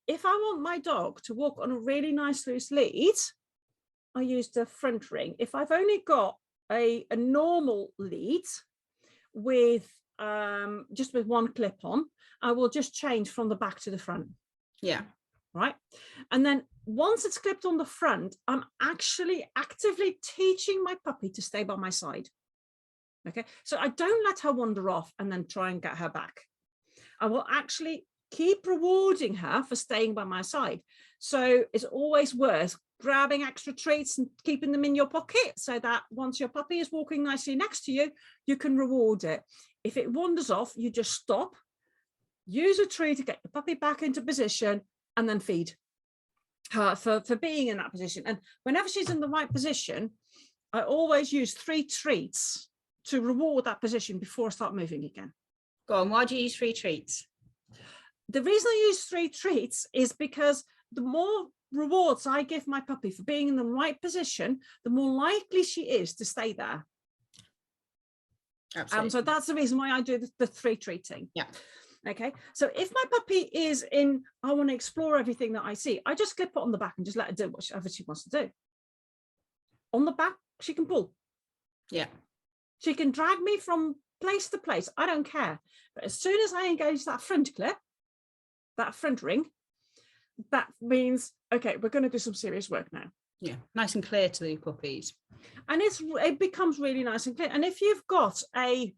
if I want my dog to walk on a really nice loose lead, I use the front ring. If I've only got a normal lead with just with one clip on, I will just change from the back to the front. Yeah. Right. And then once it's clipped on the front, I'm actually actively teaching my puppy to stay by my side. Okay, so I don't let her wander off and then try and get her back. I will actually keep rewarding her for staying by my side. So it's always worth grabbing extra treats and keeping them in your pocket, so that once your puppy is walking nicely next to you, you can reward it. If it wanders off, you just stop, use a treat to get the puppy back into position, and then feed her for being in that position. And whenever she's in the right position, I always use 3 treats to reward that position before I start moving again. Go on, why do you use 3 treats? The reason I use 3 treats is because the more rewards I give my puppy for being in the right position, the more likely she is to stay there. Absolutely. So that's the reason why I do the 3 treating. Yeah. Okay, so if my puppy is in, I want to explore everything that I see, I just clip it on the back and just let her do whatever she wants to do. On the back, she can pull. Yeah. She can drag me from place to place. I don't care. But as soon as I engage that front clip, that front ring, that means, okay, we're going to do some serious work now. Yeah, nice and clear to the puppies. And it becomes really nice and clear. And if you've got a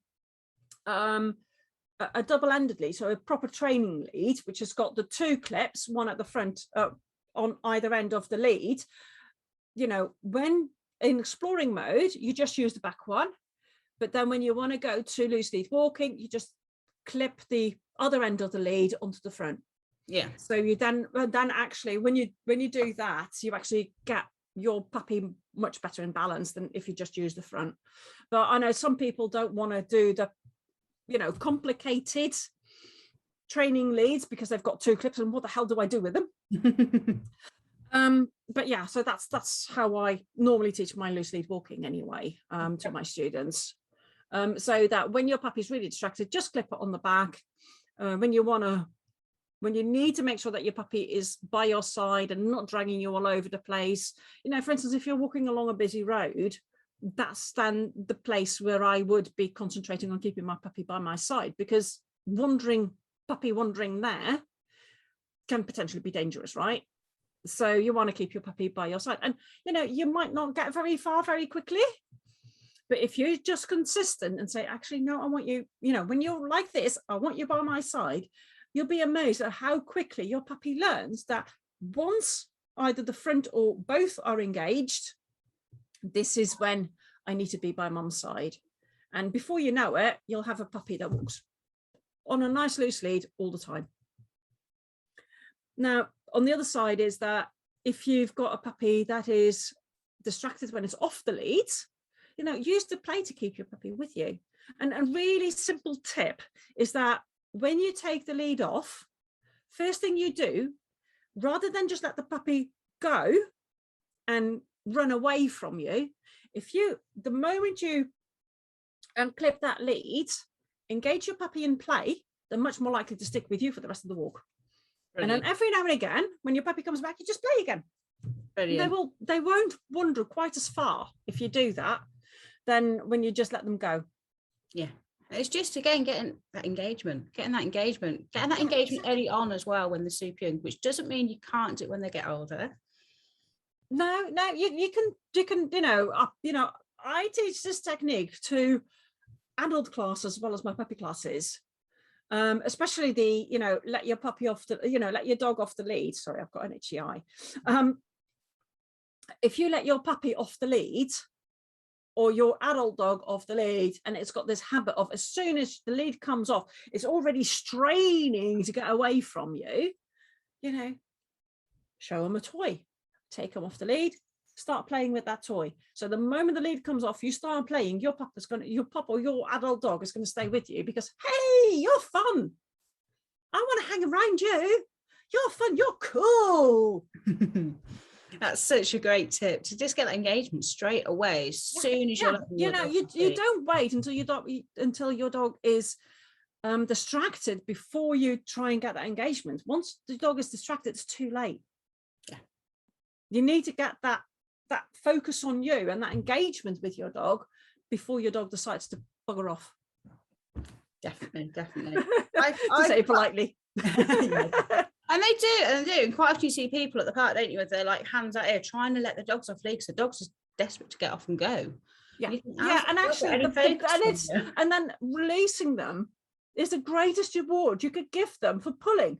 double-ended lead, so a proper training lead, which has got the 2 clips, one at the front on either end of the lead, you know, when in exploring mode, you just use the back one. But then when you want to go to loose lead walking, you just clip the other end of the lead onto the front. Yeah. So you then actually, when you do that, you actually get your puppy much better in balance than if you just use the front. But I know some people don't want to do the, you know, complicated training leads because they've got 2 clips and what the hell do I do with them? But yeah, so that's how I normally teach my loose lead walking anyway, to my students. So that when your puppy's really distracted, just clip it on the back. When you need to make sure that your puppy is by your side and not dragging you all over the place. You know, for instance, if you're walking along a busy road, that's then the place where I would be concentrating on keeping my puppy by my side, because puppy wandering there can potentially be dangerous, right? So you want to keep your puppy by your side. And, you know, you might not get very far very quickly, but if you're just consistent and say, actually, no, I want you, you know, when you're like this, I want you by my side, you'll be amazed at how quickly your puppy learns that once either the front or both are engaged, this is when I need to be by mum's side. And before you know it, you'll have a puppy that walks on a nice loose lead all the time. Now, on the other side is that if you've got a puppy that is distracted when it's off the lead, you know, use the play to keep your puppy with you. And a really simple tip is that when you take the lead off, first thing you do, rather than just let the puppy go and run away from you, the moment you unclip that lead, engage your puppy in play, they're much more likely to stick with you for the rest of the walk. Brilliant. And then every now and again, when your puppy comes back, you just play again. Brilliant. They won't wander quite as far if you do that than when you just let them go. Yeah. It's just, again, getting that engagement early on as well when they're super young, which doesn't mean you can't do it when they get older. No, you can, I teach this technique to adult class as well as my puppy classes. Especially let your puppy off let your dog off the lead. Sorry, I've got an itchy eye. If you let your puppy off the lead, or your adult dog off the lead, and it's got this habit of, as soon as the lead comes off, it's already straining to get away from you, show them a toy, take them off the lead, start playing with that toy. So the moment the lead comes off, you start playing, your pup or your adult dog is going to stay with you because, hey, you're fun. I want to hang around you. You're fun. You're cool. That's such a great tip, to just get that engagement straight away as soon as you're you don't wait until your dog is distracted before you try and get that engagement. Once the dog is distracted, it's too late. Yeah, you need to get that focus on you and that engagement with your dog before your dog decides to bugger off. Definitely. To say it politely. And they do. And quite often you see people at the park, don't you, with their like hands out here trying to let the dogs off lead because the dog's just desperate to get off and go. Yeah, and actually, and then releasing them is the greatest reward you could give them for pulling.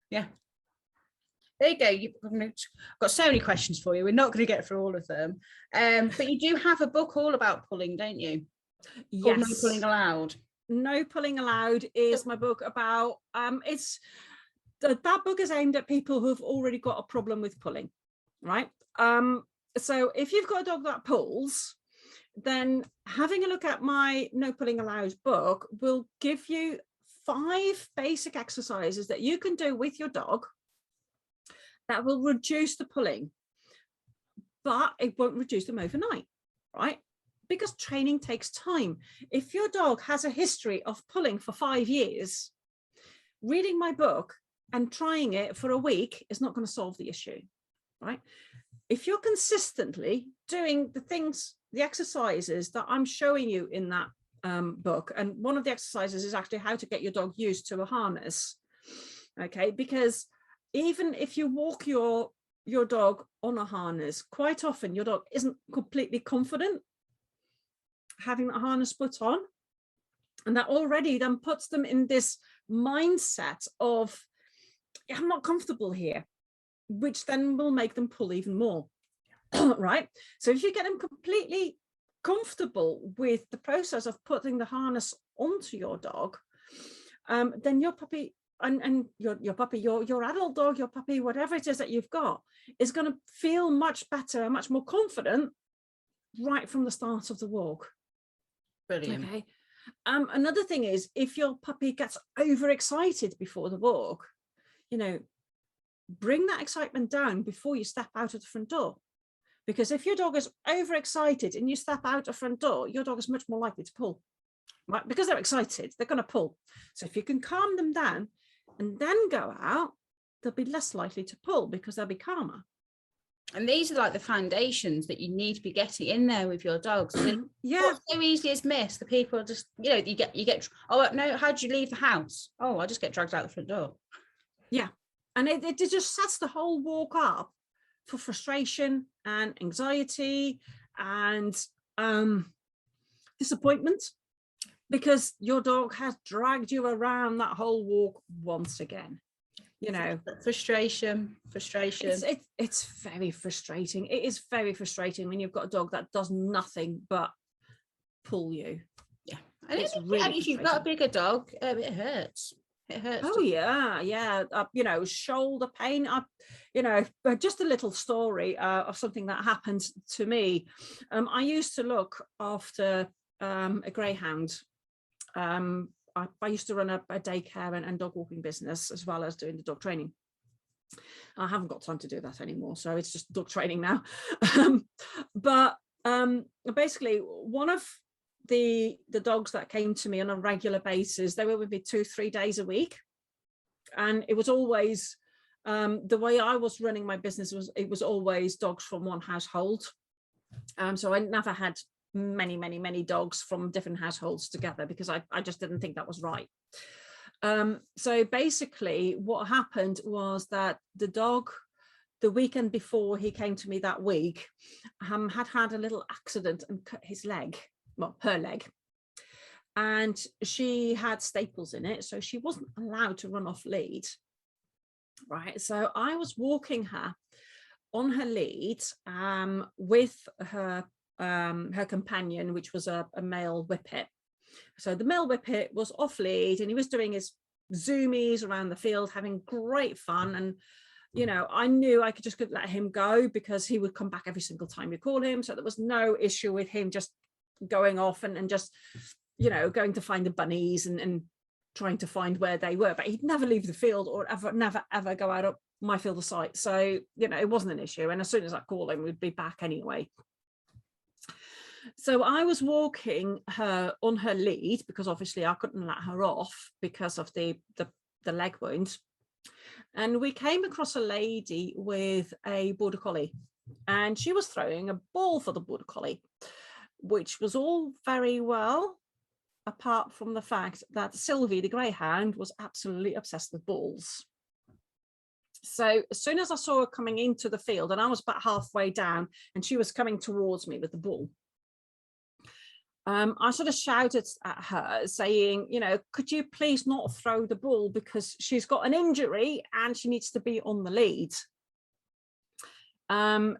Yeah. There you go. I've got so many questions for you. We're not going to get through all of them. But you do have a book all about pulling, don't you? Yes. No Pulling Allowed. No Pulling Allowed is my book about, that book is aimed at people who've already got a problem with pulling, right? So if you've got a dog that pulls, then having a look at my No Pulling Allowed book will give you 5 basic exercises that you can do with your dog that will reduce the pulling, but it won't reduce them overnight, right? Because training takes time. If your dog has a history of pulling for 5 years, reading my book and trying it for a week is not going to solve the issue, right? If you're consistently doing the exercises that I'm showing you in that book, and one of the exercises is actually how to get your dog used to a harness, okay? Because even if you walk your dog on a harness, quite often your dog isn't completely confident having that harness put on, and that already then puts them in this mindset of, I'm not comfortable here, which then will make them pull even more. Right? So if you get them completely comfortable with the process of putting the harness onto your dog, then your puppy and your puppy, your adult dog, your puppy, whatever it is that you've got, is going to feel much better and much more confident right from the start of the walk. Brilliant. Okay. Another thing is, if your puppy gets overexcited before the walk, bring that excitement down before you step out of the front door. Because if your dog is overexcited and you step out the front door, your dog is much more likely to pull, right? Because they're excited, they're going to pull. So if you can calm them down and then go out, they'll be less likely to pull because they'll be calmer. And these are like the foundations that you need to be getting in there with your dogs. Yeah. What's so easy is miss. The people are just, you get, oh no, how'd you leave the house? Oh, I just get dragged out the front door. Yeah. And it just sets the whole walk up for frustration and anxiety and disappointment, because your dog has dragged you around that whole walk once again. Frustration. It's very frustrating. It is very frustrating when you've got a dog that does nothing but pull you. Yeah. And if you've got a bigger dog, it hurts. It hurts. Oh yeah. You know, shoulder pain. You know, but just a little story of something that happened to me. I used to look after a greyhound. I used to run a daycare and dog walking business, as well as doing the dog training. I haven't got time to do that anymore, so it's just dog training now. But basically, one of the dogs that came to me on a regular basis, they were with me 2-3 days a week, and it was always the way I was running my business was always dogs from one household. So I never had many dogs from different households together, because I just didn't think that was right. So basically what happened was that the dog, the weekend before he came to me that week, had a little accident and cut his leg, well, her leg, and she had staples in it, so she wasn't allowed to run off lead, right? So I was walking her on her lead with her companion, which was a male whippet. So the male whippet was off lead, and he was doing his zoomies around the field, having great fun. And you know, I knew I could let him go, because he would come back every single time you call him. So there was no issue with him just going off and just, you know, going to find the bunnies and trying to find where they were. But he'd never leave the field, or never ever go out of my field of sight. So, you know, it wasn't an issue. And as soon as I called him, we'd be back anyway. So I was walking her on her lead, because obviously I couldn't let her off because of the leg wound. And we came across a lady with a border collie, and she was throwing a ball for the border collie, which was all very well, apart from the fact that Sylvie, the greyhound, was absolutely obsessed with balls. So as soon as I saw her coming into the field, and I was about halfway down, and she was coming towards me with the ball, I sort of shouted at her saying, you know, could you please not throw the ball, because she's got an injury and she needs to be on the lead.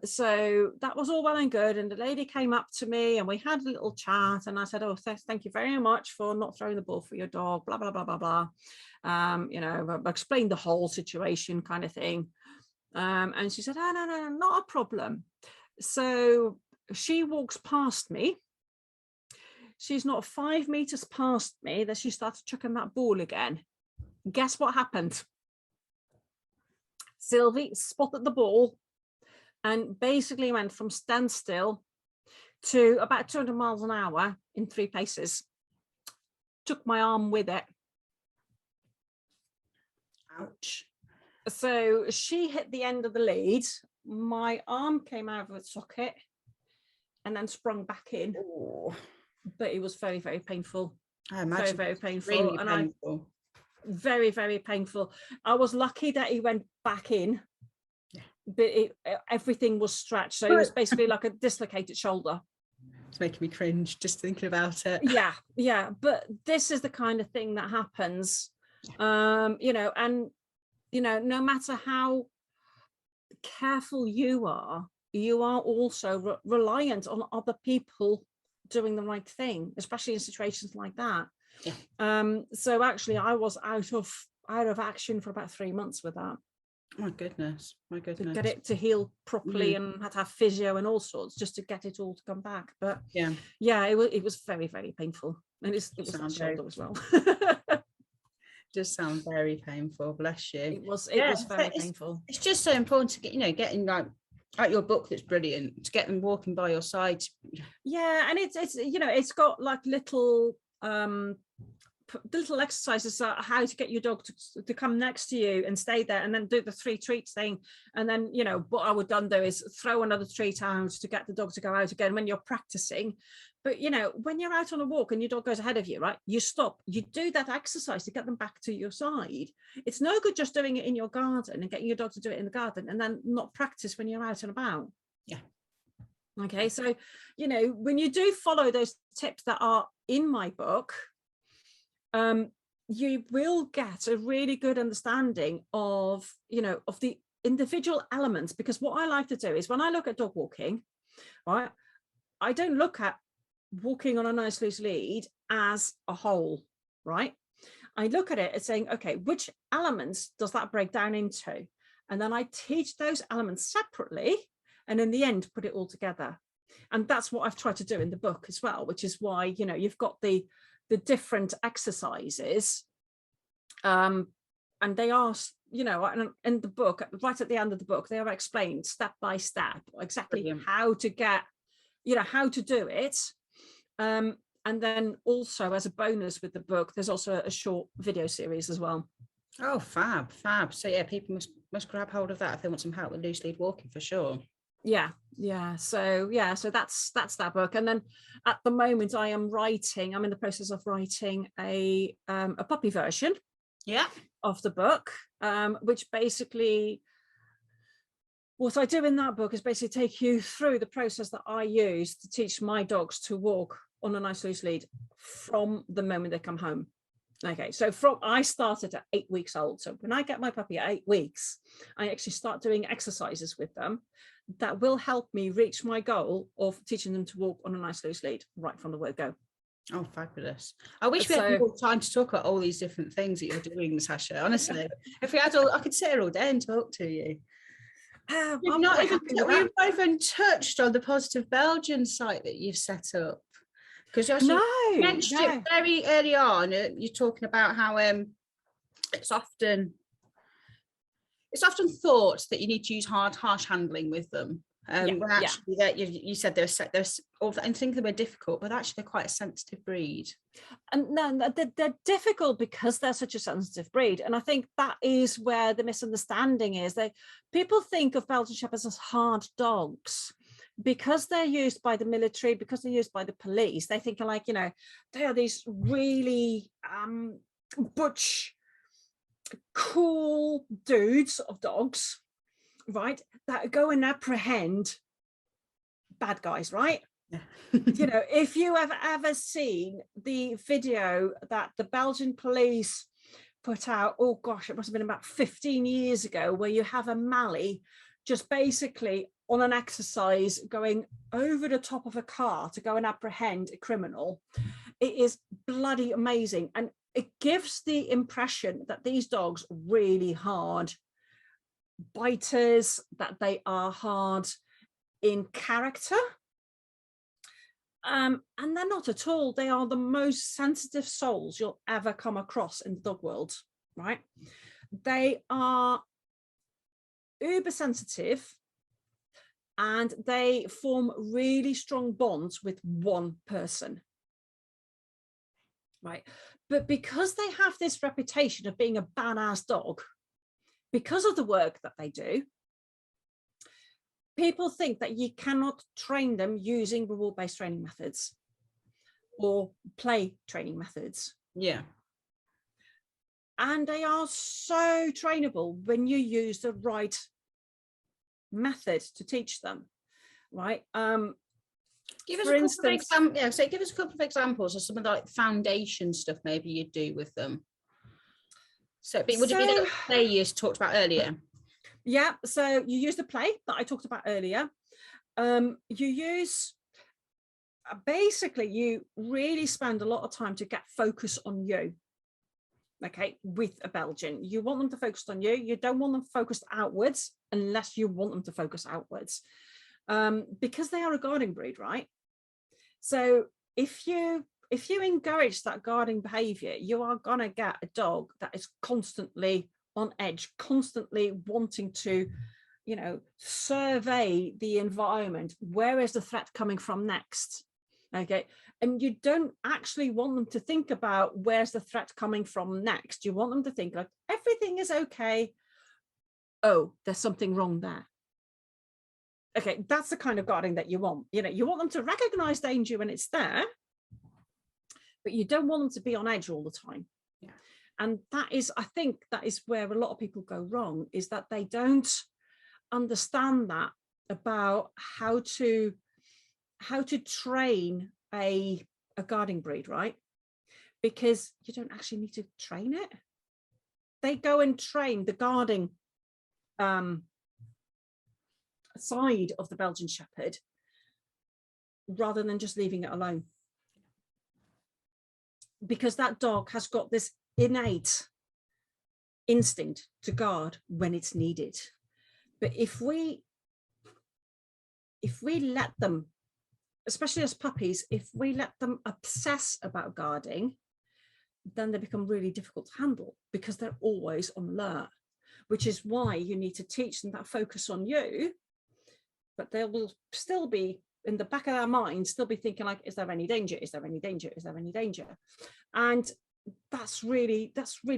So that was all well and good, and the lady came up to me and we had a little chat, and I said, oh, thank you very much for not throwing the ball for your dog, blah blah blah blah blah. You know, I explained the whole situation, kind of thing. And she said, oh, no, not a problem. So she walks past me. She's not 5 meters past me that she started chucking that ball again. Guess what happened? Sylvie spotted the ball and basically went from standstill to about 200 miles an hour in 3 places. Took my arm with it. Ouch. So she hit the end of the lead. My arm came out of its socket and then sprung back in. Oh. But it was very, very painful. I imagine very painful. really and painful. Very, very painful. I was lucky that he went back in, but everything was stretched. So it was basically like a dislocated shoulder. It's making me cringe just thinking about it. Yeah. But this is the kind of thing that happens, you know, and, you know, no matter how careful you are also reliant on other people doing the right thing, especially in situations like that. So actually I was out of action for about 3 months with that. My goodness. To get it to heal properly, and had to have physio and all sorts just to get it all to come back. But it was very, very painful, and it was that shoulder as well. Just sound very painful, bless you. It was very painful. It's just so important to get, you know, getting like your book, that's brilliant, to get them walking by your side. Yeah, and it's you know, it's got like little exercises, how to get your dog to come next to you and stay there, and then do the 3 treats thing. And then, you know, what I would do is throw another treat out to get the dog to go out again when you're practicing. But you know, when you're out on a walk and your dog goes ahead of you, right, you stop, you do that exercise to get them back to your side. It's no good just doing it in your garden and getting your dog to do it in the garden and then not practice when you're out and about. Okay, so, you know, when you do follow those tips that are in my book, you will get a really good understanding of, you know, of the individual elements. Because what I like to do is, when I look at dog walking, right, I don't look at walking on a nice loose lead as a whole, right? I look at it and saying, okay, which elements does that break down into? And then I teach those elements separately, and in the end, put it all together. And that's what I've tried to do in the book as well, which is why, you know, you've got the different exercises, and they are, you know, in the book, right at the end of the book, they are explained step by step exactly Brilliant. how to get, you know, how to do it. And then also as a bonus with the book, there's also a short video series as well. Oh, fab. So yeah, people must grab hold of that if they want some help with loose lead walking for sure. So that's that book. And then at the moment I'm in the process of writing a puppy version of the book, which basically, what I do in that book is basically take you through the process that I use to teach my dogs to walk on a nice loose lead from the moment they come home. Okay, so I started at 8 weeks old. So when I get my puppy at 8 weeks, I actually start doing exercises with them that will help me reach my goal of teaching them to walk on a nice loose lead right from the word go. Oh, fabulous. I wish we had more time to talk about all these different things that you're doing, Natasha. Honestly, if we had I could sit here all day and talk to you. We've not even touched on the Positive Belgian site that you've set up. Because you mentioned it very early on. You're talking about how it's often thought that you need to use harsh handling with them. When actually that you said there's all and think they were difficult, but actually they're quite a sensitive breed. And no, they're difficult because they're such a sensitive breed. And I think that is where the misunderstanding is. People think of Belgian Shepherds as hard dogs. Because they're used by the military, because they're used by the police, they think like, you know, they are these really butch, cool dudes of dogs, right, that go and apprehend bad guys, right? Yeah. You know, if you have ever seen the video that the Belgian police put out, oh gosh, it must have been about 15 years ago, where you have a Mali just basically on an exercise going over the top of a car to go and apprehend a criminal. It is bloody amazing. And it gives the impression that these dogs are really hard biters, that they are hard in character. And they're not at all. They are the most sensitive souls you'll ever come across in the dog world, right? They are uber sensitive, and they form really strong bonds with one person, right? But because they have this reputation of being a badass dog, because of the work that they do, people think that you cannot train them using reward-based training methods or play training methods. Yeah. And they are so trainable when you use the right method to teach them, right? Give us a couple of examples of some of the like foundation stuff maybe you do with them. So would it be the play you talked about earlier? Yeah, so you use the play that I talked about earlier. You use, basically, you really spend a lot of time to get focus on you. Okay, with a Belgian, you want them to focus on you. You don't want them focused outwards unless you want them to focus outwards, because they are a guarding breed, right? So if you encourage that guarding behavior, you are gonna get a dog that is constantly on edge, constantly wanting to, you know, survey the environment. Where is the threat coming from next? Okay, and you don't actually want them to think about where's the threat coming from next. You want them to think like everything is okay. Oh, there's something wrong there. Okay, that's the kind of guarding that you want. You know, you want them to recognize danger when it's there, but you don't want them to be on edge all the time. Yeah. And that is, I think that is where a lot of people go wrong, is that they don't understand that about how to train a guarding breed, right? Because you don't actually need to train it. They go and train the guarding side of the Belgian Shepherd rather than just leaving it alone. Because that dog has got this innate instinct to guard when it's needed. But if we let them, especially as puppies, if we let them obsess about guarding, then they become really difficult to handle because they're always on alert, which is why you need to teach them that focus on you, but they will still be in the back of their mind, still be thinking like, is there any danger? Is there any danger? Is there any danger? And that's really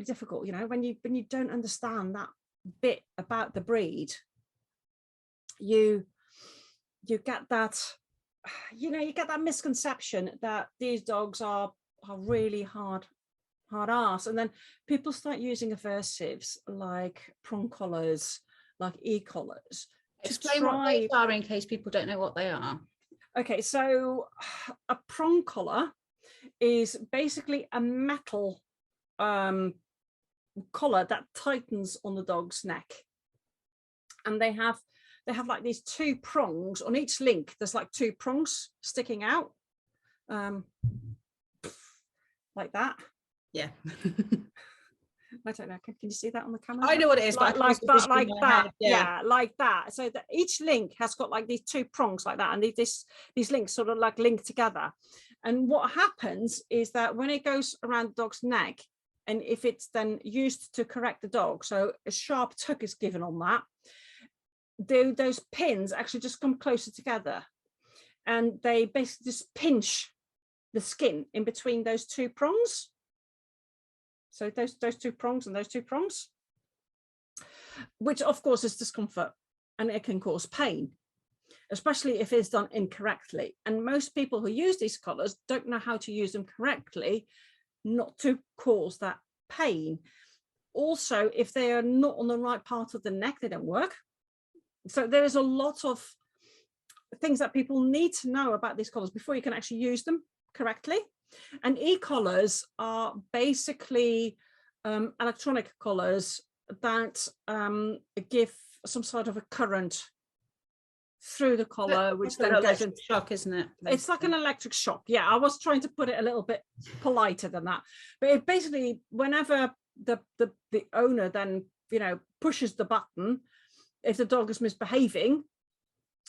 difficult, you know, when you don't understand that bit about the breed, you get that, you know, you get that misconception that these dogs are really hard ass, and then people start using aversives like prong collars, like e-collars. Explain what they are in case people don't know what they are. Okay, so a prong collar is basically a metal collar that tightens on the dog's neck, and they have like these two prongs on each link. There's like two prongs sticking out, like that. Yeah. I don't know. Can you see that on the camera? I know what it is, like but like that. Yeah, like that. So that each link has got like these two prongs like that, and these links sort of like link together. And what happens is that when it goes around the dog's neck, and if it's then used to correct the dog, so a sharp tug is given on that, those pins actually just come closer together, and they basically just pinch the skin in between those two prongs. So those two prongs and those two prongs, which of course is discomfort, and it can cause pain, especially if it's done incorrectly. And most people who use these collars don't know how to use them correctly, not to cause that pain. Also, if they are not on the right part of the neck, they don't work. So there is a lot of things that people need to know about these collars before you can actually use them correctly. And e-collars are basically electronic collars that give some sort of a current through the collar, which then goes into shock, isn't it? It's like an electric shock. Yeah, I was trying to put it a little bit politer than that, but it basically, whenever the owner then, you know, pushes the button, if the dog is misbehaving,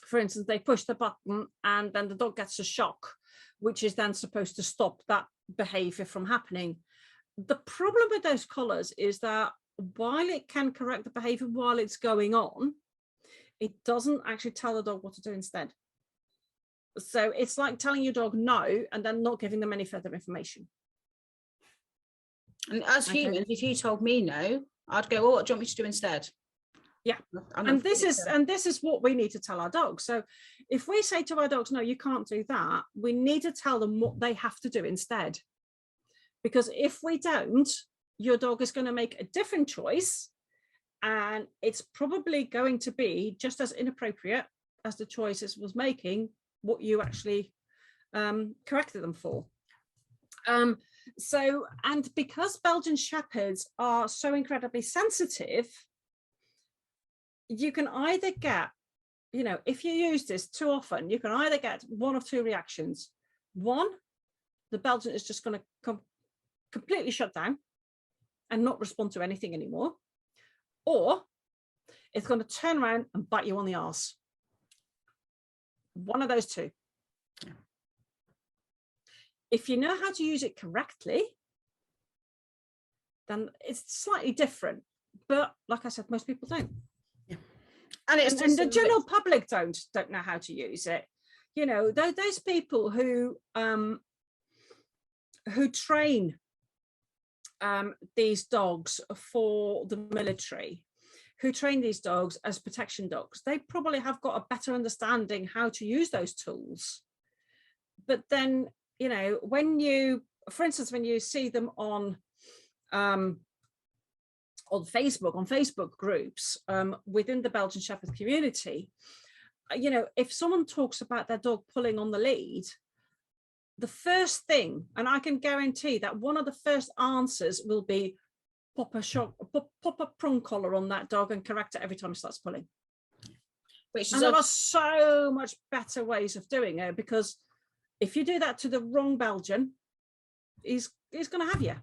for instance, they push the button and then the dog gets a shock, which is then supposed to stop that behavior from happening. The problem with those collars is that while it can correct the behavior while it's going on, it doesn't actually tell the dog what to do instead. So it's like telling your dog no and then not giving them any further information. And as humans, if you told me no, I'd go, oh, what do you want me to do instead? Yeah, and this is what we need to tell our dogs. So if we say to our dogs, no, you can't do that, we need to tell them what they have to do instead. Because if we don't, your dog is going to make a different choice, and it's probably going to be just as inappropriate as the choices was making what you actually corrected them for. So, and because Belgian Shepherds are so incredibly sensitive, you can either get, you know, if you use this too often, you can either get one of two reactions. One, the Belgian is just going to come completely shut down and not respond to anything anymore, or it's going to turn around and bite you on the arse. One of those two. Yeah. If you know how to use it correctly, then it's slightly different. But like I said, most people don't. Yeah. And the general public don't know how to use it. You know, those people who train these dogs for the military, who train these dogs as protection dogs, they probably have got a better understanding how to use those tools. But then, you know, when you, for instance, when you see them on Facebook groups within the Belgian Shepherd community, you know, if someone talks about their dog pulling on the lead, the first thing, and I can guarantee that one of the first answers will be pop a prong collar on that dog and correct it every time it starts pulling. And there are so much better ways of doing it, because if you do that to the wrong Belgian, he's going to have you.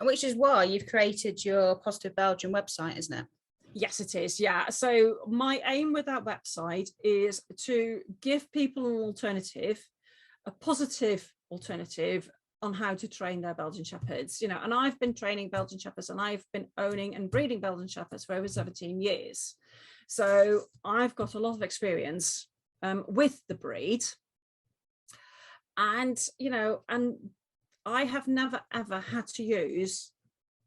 And which is why you've created your Positive Belgian website, isn't it? Yes, it is. Yeah. So my aim with that website is to give people an alternative, a positive alternative on how to train their Belgian Shepherds, and I've been training Belgian Shepherds and I've been owning and breeding Belgian Shepherds for over 17 years. So I've got a lot of experience with the breed. And, and I have never, ever had to use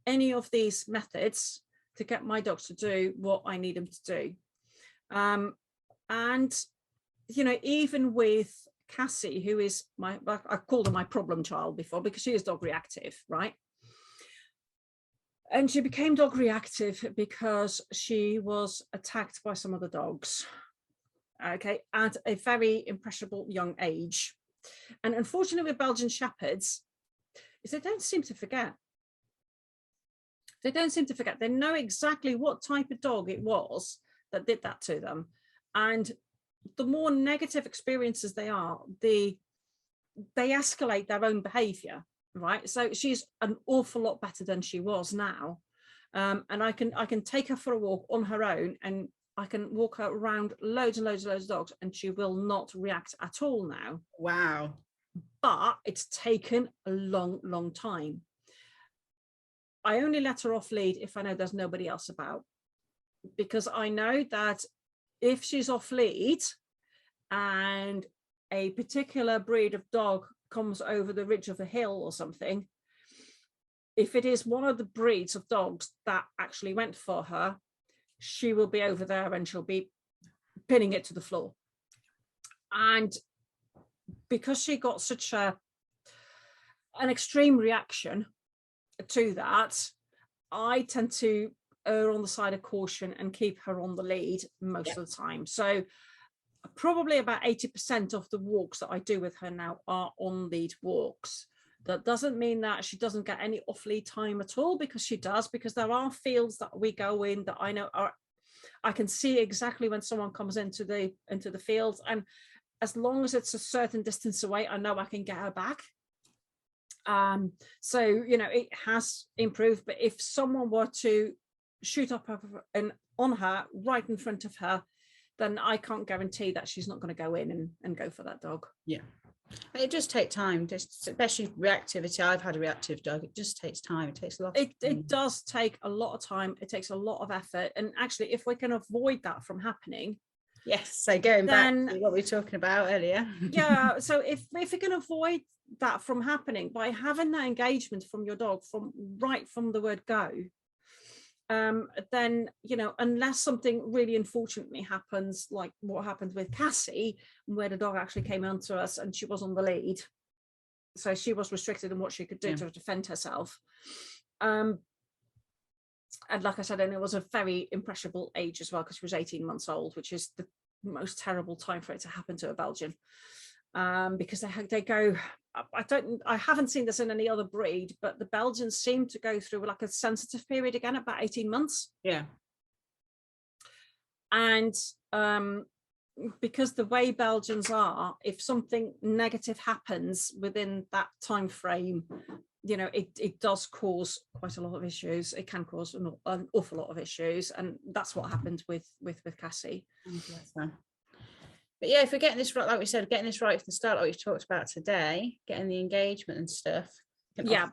any of these methods to get my dogs to do what I need them to do. And, even with Cassie, who is I called her my problem child before because she is dog reactive, right? And she became dog reactive because she was attacked by some other dogs, okay, at a very impressionable young age. And unfortunately with Belgian Shepherds, is they don't seem to forget. They don't seem to forget. They know exactly what type of dog it was that did that to them. And the more negative experiences they are, they escalate their own behavior, right? So she's an awful lot better than she was now. And I can take her for a walk on her own, and I can walk her around loads and loads of dogs, and she will not react at all now. Wow. But it's taken a long, long time. I only let her off lead if I know there's nobody else about, because I know that if she's off lead and a particular breed of dog comes over the ridge of a hill or something, if it is one of the breeds of dogs that actually went for her, she will be over there and she'll be pinning it to the floor. And because she got such an extreme reaction to that, I tend to err on the side of caution and keep her on the lead most of the time. So probably about 80% of the walks that I do with her now are on lead walks. That doesn't mean that she doesn't get any off lead time at all, because she does, because there are fields that we go in that I know I can see exactly when someone comes into the fields, and as long as it's a certain distance away, I know I can get her back. So it has improved, but if someone were to shoot up on her right in front of her, then I can't guarantee that she's not going to go in and go for that dog. Yeah, it just takes time, especially reactivity. I've had a reactive dog. It just takes time. It takes a lot. It does take a lot of time. It takes a lot of effort, and actually, if we can avoid that from happening. Yes, so going back to what we were talking about earlier. Yeah, so if we can avoid that from happening by having that engagement from your dog from the word go, then unless something really unfortunately happens, like what happened with Cassie, where the dog actually came onto us and she was on the lead, so she was restricted in what she could do to defend herself. And like I said, and it was a very impressionable age as well, because she was 18 months old, which is the most terrible time for it to happen to a Belgian, because they go, I haven't seen this in any other breed, but the Belgians seem to go through like a sensitive period again at about 18 months. Yeah. And because the way Belgians are, if something negative happens within that time frame, it does cause quite a lot of issues. It can cause an awful lot of issues, and that's what happened with Cassie. But yeah, if we're getting this right, like we said, getting this right from the start, like we talked about today, getting the engagement and stuff. Yeah.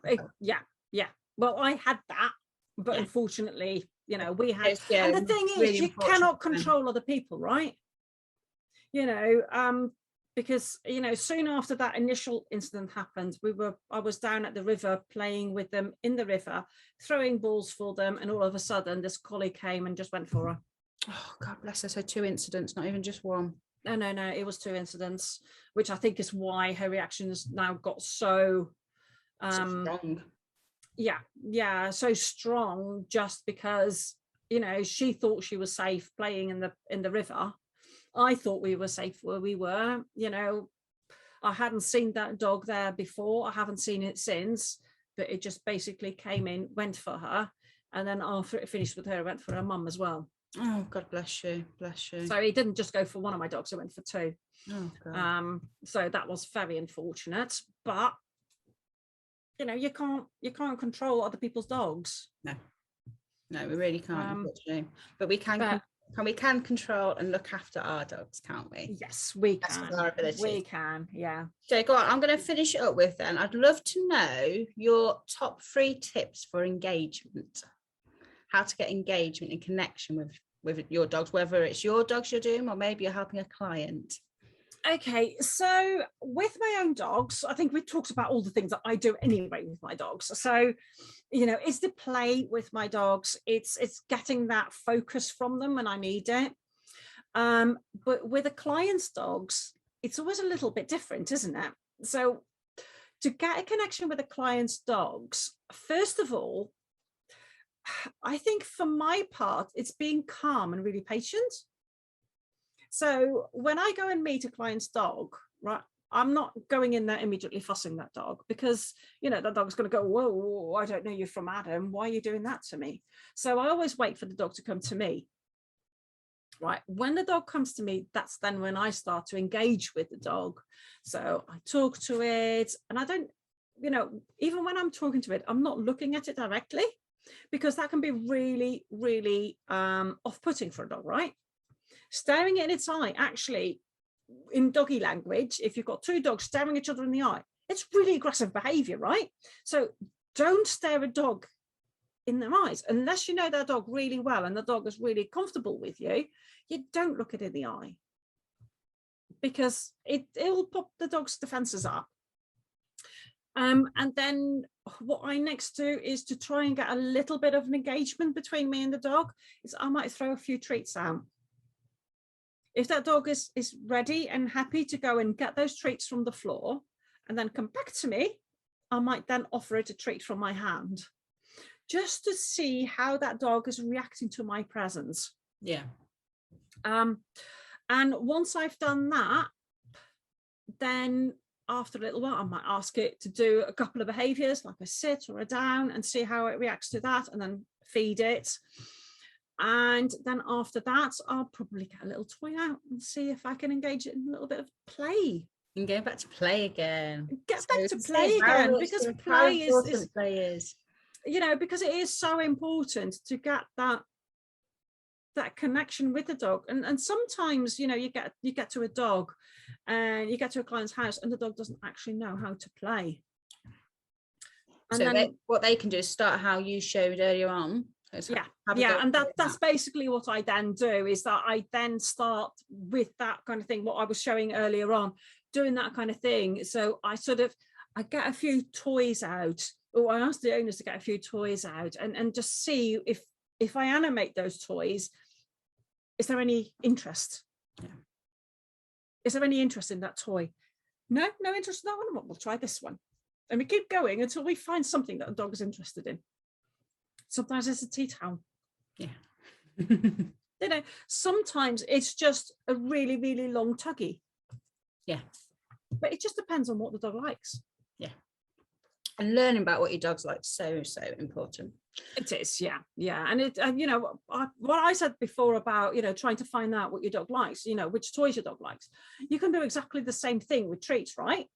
Well, I had that, but unfortunately, we had. And the thing is, really you cannot control other people, right? Because soon after that initial incident happened, I was down at the river playing with them in the river, throwing balls for them, and all of a sudden this collie came and just went for her. Oh, God bless her. So 2 incidents, not even just one. No, it was 2 incidents, which I think is why her reactions now got so strong. So strong, just because she thought she was safe playing in the river. I thought we were safe where we were. I hadn't seen that dog there before. I haven't seen it since, but it just basically came in, went for her, and then after it finished with her, it went for her mum as well. Oh, God bless you. So he didn't just go for one of my dogs, it went for 2. Oh, God. So that was very unfortunate, but you know, you can't control other people's dogs. No, we really can't, unfortunately. But we can control and look after our dogs, can't we? Yes, we That's can. our ability. We can, yeah. So go on, I'm going to finish it up with then. I'd love to know your top 3 tips for engagement. How to get engagement and connection with your dogs, whether it's your dogs you're doing or maybe you're helping a client. Okay, so with my own dogs, I think we talked about all the things that I do anyway with my dogs. So, you know, it's the play with my dogs. It's getting that focus from them when I need it. But with a client's dogs, it's always a little bit different, isn't it? So to get a connection with a client's dogs, first of all, I think for my part, it's being calm and really patient. So when I go and meet a client's dog, right, I'm not going in there immediately fussing that dog, because, you know, that dog's going to go, whoa, I don't know you from Adam. Why are you doing that to me? So I always wait for the dog to come to me. Right. When the dog comes to me, that's then when I start to engage with the dog. So I talk to it, and I don't, you know, even when I'm talking to it, I'm not looking at it directly, because that can be really, really off-putting for a dog, right? Staring in its eye, actually, in doggy language, if you've got 2 dogs staring each other in the eye, it's really aggressive behavior, right? So don't stare a dog in their eyes unless you know their dog really well and the dog is really comfortable with you. You don't look it in the eye, because it will pop the dog's defenses up. And then what I next do is to try and get a little bit of an engagement between me and the dog. Is I might throw a few treats out. If that dog is ready and happy to go and get those treats from the floor and then come back to me, I might then offer it a treat from my hand, just to see how that dog is reacting to my presence. Yeah. And once I've done that, then after a little while, I might ask it to do a couple of behaviors, like a sit or a down, and see how it reacts to that, and then feed it. And then after that, I'll probably get a little toy out and see if I can engage it in a little bit of play. And go back to play again. Get back to play again, because play is, you know, because it is so important to get that connection with the dog. And sometimes, you know, you get to a dog and you get to a client's house and the dog doesn't actually know how to play. And so then what they can do is start how you showed earlier on. And that's basically what I then do, is that I then start with that kind of thing, what I was showing earlier on, doing that kind of thing. So I get a few toys out, or I ask the owners to get a few toys out and just see if I animate those toys, is there any interest? Yeah. Is there any interest in that toy? No interest in that one. Well, we'll try this one. And we keep going until we find something that a dog is interested in. Sometimes it's a tea towel. Yeah. You know, sometimes it's just a really, really long tuggy. Yeah. But it just depends on what the dog likes. Yeah. And learning about what your dog's like, so important. It is, yeah. And you know, what I said before about, you know, trying to find out what your dog likes, you know, which toys your dog likes. You can do exactly the same thing with treats, right?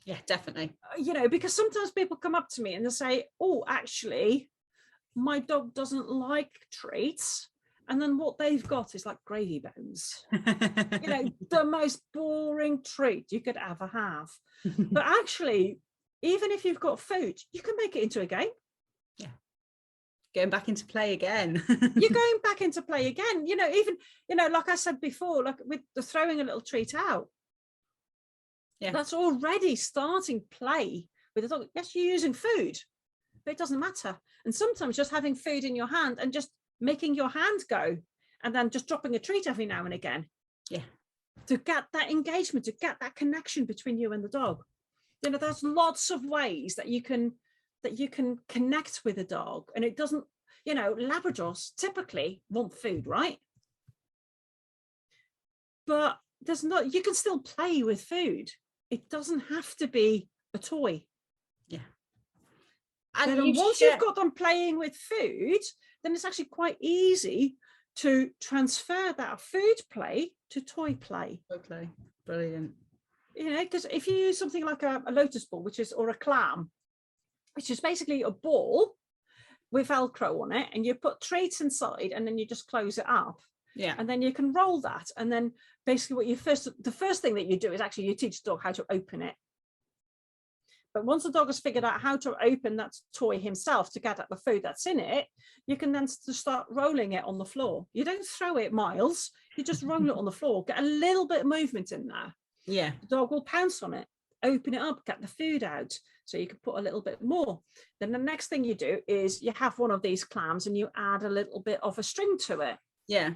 Yeah, definitely. You know, because sometimes people come up to me and they'll say, oh, actually, my dog doesn't like treats. And then what they've got is like gravy bones. You know, the most boring treat you could ever have. But actually, even if you've got food, you can make it into a game. Yeah. Going back into play again. You're going back into play again. You know, even, you know, like I said before, like with the throwing a little treat out. Yeah. That's already starting play with the dog. Yes, you're using food, but it doesn't matter. And sometimes just having food in your hand and just making your hand go, and then just dropping a treat every now and again. Yeah. To get that engagement, to get that connection between you and the dog. You know, there's lots of ways that you can connect with a dog. And it doesn't, you know, Labradors typically want food, right? But there's not, you can still play with food. It doesn't have to be a toy. Yeah. And once you've got them playing with food, then it's actually quite easy to transfer that food play to toy play. Okay, brilliant. You know, because if you use something like a lotus ball, which is, or a clam, which is basically a ball with Velcro on it, and you put treats inside and then you just close it up. Yeah. And then you can roll that. And then basically the first thing that you do is actually you teach the dog how to open it. But once the dog has figured out how to open that toy himself to get at the food that's in it, you can then start rolling it on the floor. You don't throw it miles, you just roll it on the floor, get a little bit of movement in there. Yeah. The dog will pounce on it, open it up, get the food out. So you can put a little bit more. Then the next thing you do is you have one of these clams and you add a little bit of a string to it. Yeah.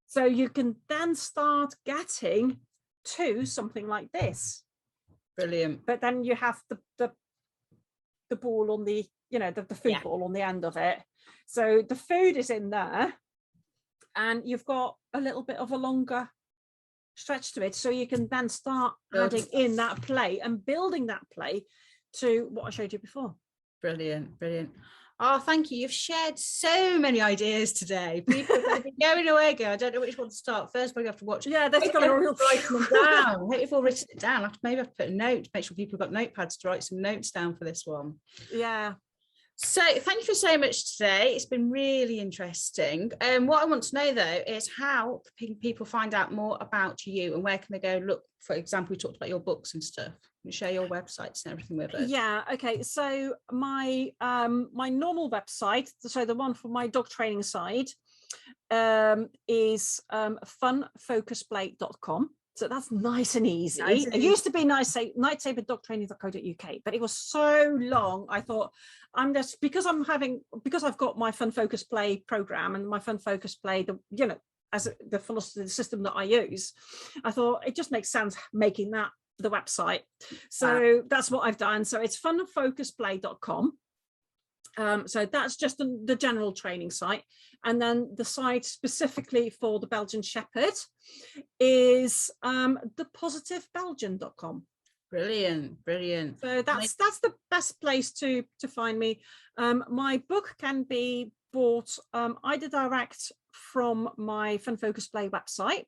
So you can then start getting to something like this. Brilliant. But then you have the ball on the, the food ball on the end of it. So the food is in there and you've got a little bit of a longer stretch to it. So you can then start adding in that play and building that play to what I showed you before. Brilliant, brilliant. Oh, thank you. You've shared so many ideas today. People are going to be going away. I don't know which one to start first, but you have to watch. Yeah, that's got to write them down. Hope you've all written it down. Maybe I have to put a note, make sure people have got notepads to write some notes down for this one. Yeah. So thank you for so much today. It's been really interesting. What I want to know though is how can people find out more about you and where can they go look? For example, we talked about your books and stuff. Can you share your websites and everything with us? Yeah. Okay. So my my normal website, so the one for my dog training side, is funfocusplay.com. So that's nice and easy. It used to be nightsaberdogtraining.co.uk, but it was so long. I thought because I've got my Fun Focus Play program and my Fun Focus Play, as the philosophy, the system that I use, I thought it just makes sense making that the website. So that's what I've done. So it's funfocusplay.com. So that's just the general training site. And then the site specifically for the Belgian Shepherd is thepositivebelgian.com. Brilliant, brilliant. So that's the best place to find me. My book can be bought either direct from my Fun Focus Play website,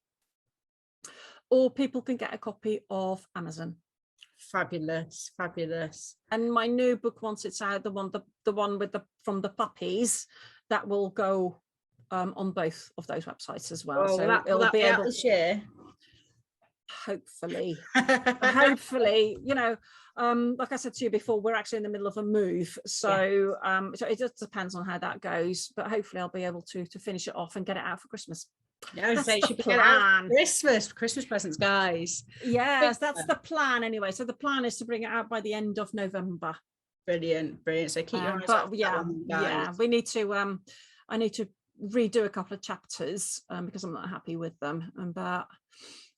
or people can get a copy of Amazon. Fabulous, fabulous. And my new book, once it's out, the one with from the puppies, that will go on both of those websites as well. So it'll be able this year. Hopefully, hopefully, like I said to you before, we're actually in the middle of a move, so so it just depends on how that goes. But hopefully, I'll be able to finish it off and get it out for Christmas. Yeah, that's the plan. Christmas presents, guys. Yes, that's the plan anyway. So the plan is to bring it out by the end of November. Brilliant, brilliant. So keep your eyes but out. Yeah, we need to. I need to redo a couple of chapters because I'm not happy with them. But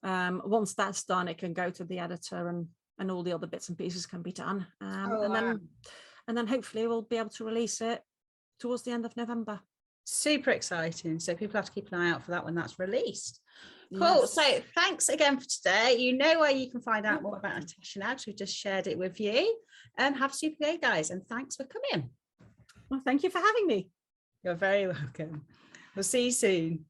once that's done, it can go to the editor and all the other bits and pieces can be done. And then hopefully we'll be able to release it towards the end of November. Super exciting. So people have to keep an eye out for that when that's released. Cool. Yes. So thanks again for today. You know where you can find out more about Natasha now, because we just shared it with you. Have a super day, guys, and thanks for coming. Well, thank you for having me. You're very welcome. We'll see you soon.